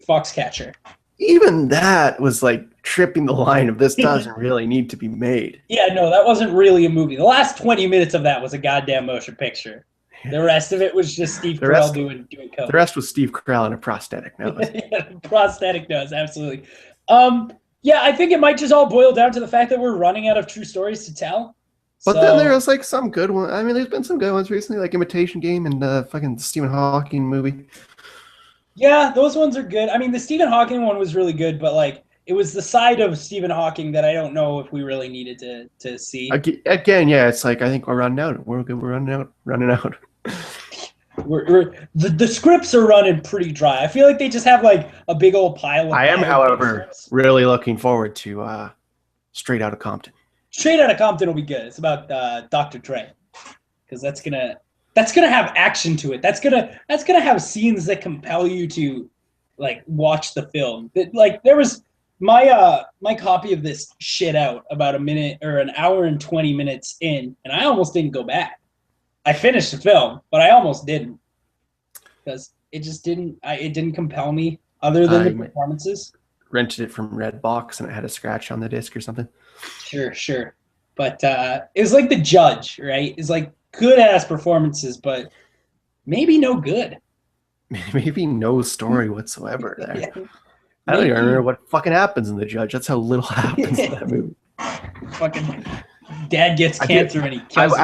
Foxcatcher. Even that was like tripping the line of this doesn't really need to be made. Yeah, no, that wasn't really a movie. The last 20 minutes of that was a goddamn motion picture. The rest of it was just Steve Carell doing coke. The rest was Steve Carell in a prosthetic nose. Yeah, prosthetic nose, absolutely. Yeah, I think it might just all boil down to the fact that we're running out of true stories to tell. But then there's like some good ones. I mean, there's been some good ones recently, like Imitation Game and the fucking Stephen Hawking movie. Yeah, those ones are good. I mean, the Stephen Hawking one was really good, but like it was the side of Stephen Hawking that I don't know if we really needed to see. Again, yeah, it's like I think we're running out. We're good. We're running out. The scripts are running pretty dry. I feel like they just have like a big old pile of. I am, however, really looking forward to Straight Outta Compton. Straight Outta Compton will be good. It's about Dr. Dre, because that's gonna have action to it. That's gonna have scenes that compel you to like watch the film. Like there was my copy of this shit out about a minute or an hour and 20 minutes in, and I almost didn't go back. I finished the film, but I almost didn't because it just didn't. It didn't compel me other than the performances. Rented it from Redbox and it had a scratch on the disc or something. Sure. But it was like The Judge, right? It's like good ass performances, but maybe no good. Maybe no story whatsoever there. Yeah. I don't even remember what fucking happens in The Judge. That's how little happens in that movie. Fucking dad gets cancer and he kills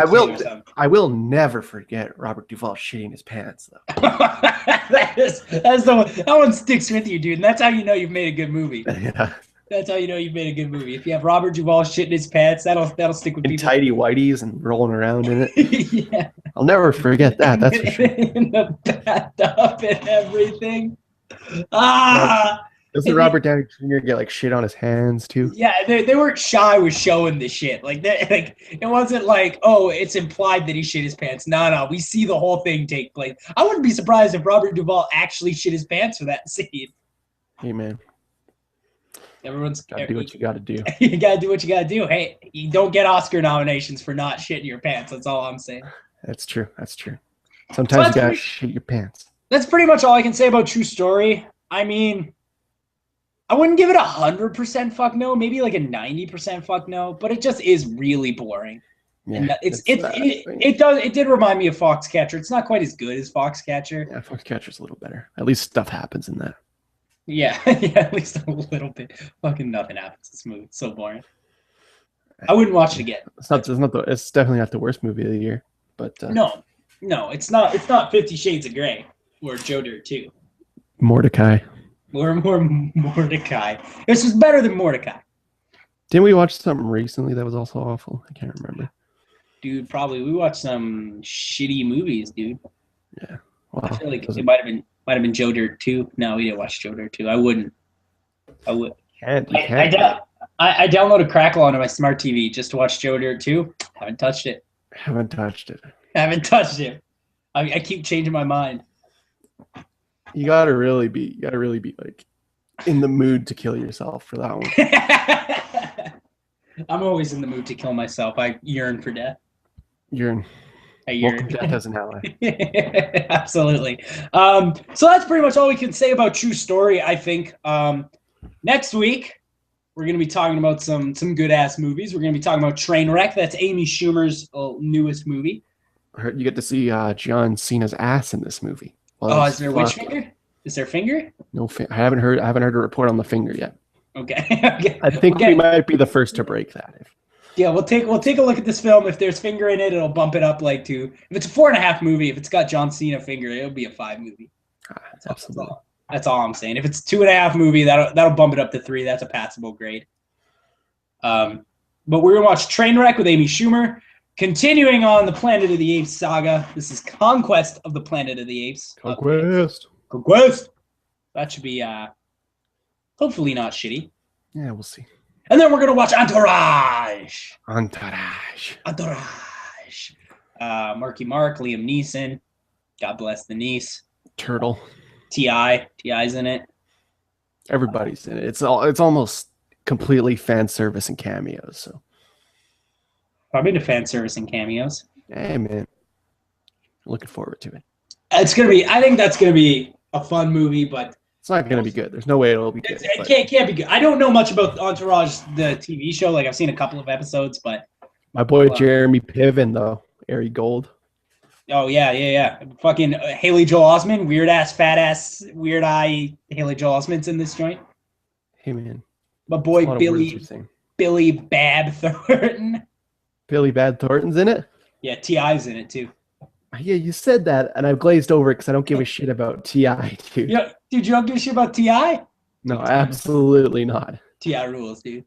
I will never forget Robert Duvall shitting his pants though. that one sticks with you, dude. And that's how you know you've made a good movie. Yeah. That's how you know you've made a good movie. If you have Robert Duvall shitting his pants, that'll stick with people. Tidy whities and rolling around in it. Yeah. I'll never forget that. That's for sure. In the bathtub and everything. Doesn't Robert Downey Jr. get like shit on his hands too? Yeah, they weren't shy with showing the shit. Like it wasn't like, oh, it's implied that he shit his pants. No, we see the whole thing take place. I wouldn't be surprised if Robert Duvall actually shit his pants for that scene. Hey man, everyone's gotta do what you gotta do. You gotta do what you gotta do. Hey, you don't get Oscar nominations for not shitting your pants. That's all I'm saying. That's true. Sometimes you gotta shit your pants. That's pretty much all I can say about True Story. I mean, I wouldn't give it 100% fuck no, maybe like a 90% fuck no, but it just is really boring. Yeah, and it did remind me of Foxcatcher. It's not quite as good as Foxcatcher. Yeah, Foxcatcher's a little better. At least stuff happens in that. Yeah, at least a little bit. Fucking nothing happens. It's smooth. It's so boring. I wouldn't watch it again. It's definitely not the worst movie of the year. But no, it's not. It's not 50 Shades of Grey or Joe Dirt 2. Mordecai. More Mordecai. This was better than Mordecai. Didn't we watch something recently that was also awful? I can't remember. Dude, probably. We watched some shitty movies, dude. Yeah. Wow. I feel like it might have been Joe Dirt 2. No, we didn't watch Joe Dirt 2. I would. You can't. I downloaded Crackle onto my smart TV just to watch Joe Dirt 2. Haven't touched it. I keep changing my mind. You gotta really be like in the mood to kill yourself for that one. I'm always in the mood to kill myself. I yearn for death. I yearn. Welcome death as an ally. Absolutely. So that's pretty much all we can say about True Story, I think. Next week, we're going to be talking about some good ass movies. We're going to be talking about Trainwreck. That's Amy Schumer's newest movie. I heard you get to see John Cena's ass in this movie. Well, is there which finger? Is there finger? No, I haven't heard a report on the finger yet. Okay. I think we might be the first to break that. Yeah, we'll take a look at this film. If there's finger in it, it'll bump it up like to. If it's a 4.5 movie, if it's got John Cena finger, it'll be a 5 movie. That's all I'm saying. If it's 2.5 movie, that'll bump it up to 3. That's a passable grade. But we're gonna watch Trainwreck with Amy Schumer. Continuing on the Planet of the Apes saga, this is Conquest of the Planet of the Apes. Conquest. That should be hopefully not shitty. Yeah, we'll see. And then we're gonna watch Entourage. Marky Mark, Liam Neeson. God bless the niece. Turtle. T.I.'s in it. Everybody's in it. It's almost completely fan service and cameos. So. Probably to fan service and cameos. Hey man, looking forward to it. It's gonna be. I think that's gonna be a fun movie, but it's not gonna be good. There's no way it'll be good. It can't be good. I don't know much about Entourage, the TV show. Like I've seen a couple of episodes, but my boy Jeremy Piven though, Ari Gold. Oh yeah. Fucking Haley Joel Osment, weird ass, fat ass, weird eye. Haley Joel Osment's in this joint. Hey man, My It's boy a lot of words you're saying. Billy Bab Thornton. Billy Bad Thornton's in it? Yeah, T.I.'s in it too. Yeah, you said that, and I've glazed over it because I don't give a shit about T.I., dude. Yeah, dude, you don't give a shit about T.I.? No, absolutely not. T.I. rules, dude.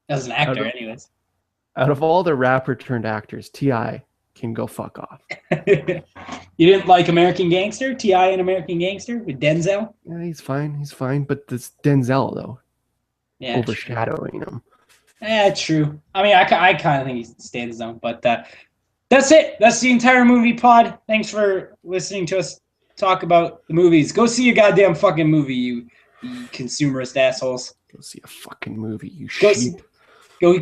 As an Out actor, of, anyways. out of all the rapper turned actors, T.I. can go fuck off. You didn't like American Gangster? T.I. and American Gangster with Denzel? Yeah, he's fine. But this Denzel, though, Yeah, overshadowing him. Yeah, true. I mean, I kind of think he stands his own, but that's it. That's the entire movie pod. Thanks for listening to us talk about the movies. Go see a goddamn fucking movie, you consumerist assholes. Go see a fucking movie, you Go sheep.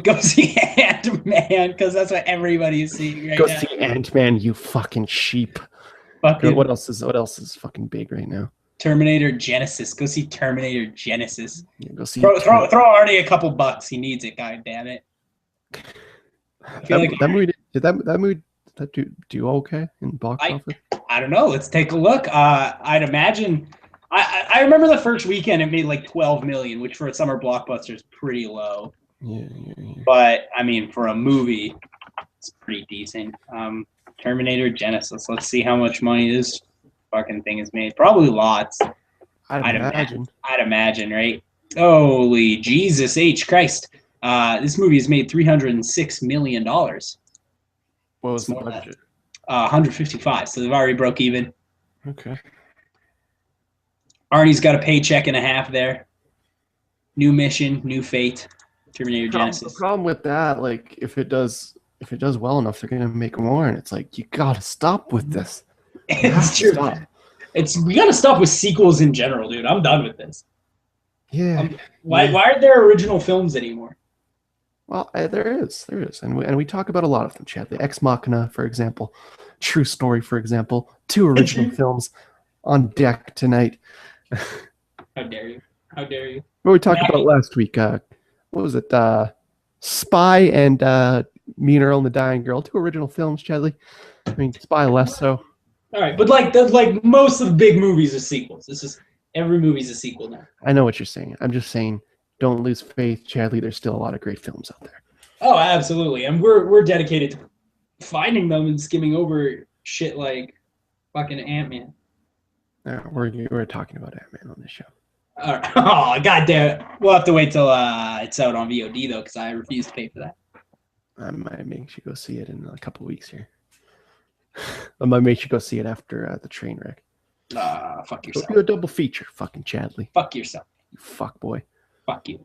go see Ant-Man, because that's what everybody is seeing right Go now. see Ant-Man, you fucking sheep. Fucking What else is fucking big right now? Terminator Genesis. Go see Terminator Genesis. Yeah, go see Throw Arnie a couple bucks. He needs it. God damn it. I feel like that movie did that do okay in box office? I don't know. Let's take a look. I'd imagine. I remember the first weekend it made like 12 million, which for a summer blockbuster is pretty low. Yeah. But I mean, for a movie, it's pretty decent. Terminator Genesis. Let's see how much money this fucking thing has made. Probably lots. I'd imagine. I'd imagine, right? Holy Jesus H Christ! This movie has made $306 million. What was the budget? 155. So they've already broke even. Okay. Arnie's got a paycheck and a half there. New mission, new fate. Terminator Genesis. The problem with that, like, if it does well enough, they're gonna make more, and it's like you gotta stop with this. It's true. We gotta stop with sequels in general, dude. I'm done with this. Yeah. Why aren't there original films anymore? Well, there is, and we talk about a lot of them, Chad. The Ex Machina, for example, True Story, for example, 2 original films on deck tonight. How dare you? How dare you? What we talked about last week? What was it? Spy and Me and Earl and the Dying Girl, 2 original films, Chadley. I mean, Spy less so. All right, but like most of the big movies are sequels. This is every movie's a sequel now. I know what you're saying. I'm just saying, don't lose faith, Chadley. There's still a lot of great films out there. Oh, absolutely, and we're dedicated to finding them and skimming over shit like fucking Ant-Man. No, we're talking about Ant-Man on this show. All right. Oh, goddamn! We'll have to wait till it's out on VOD though, because I refuse to pay for that. I might make you go see it in a couple of weeks here. I might make you go see it after the train wreck. Fuck yourself. Do a double feature, fucking Chadley. Fuck yourself. You fuck boy. Fuck you.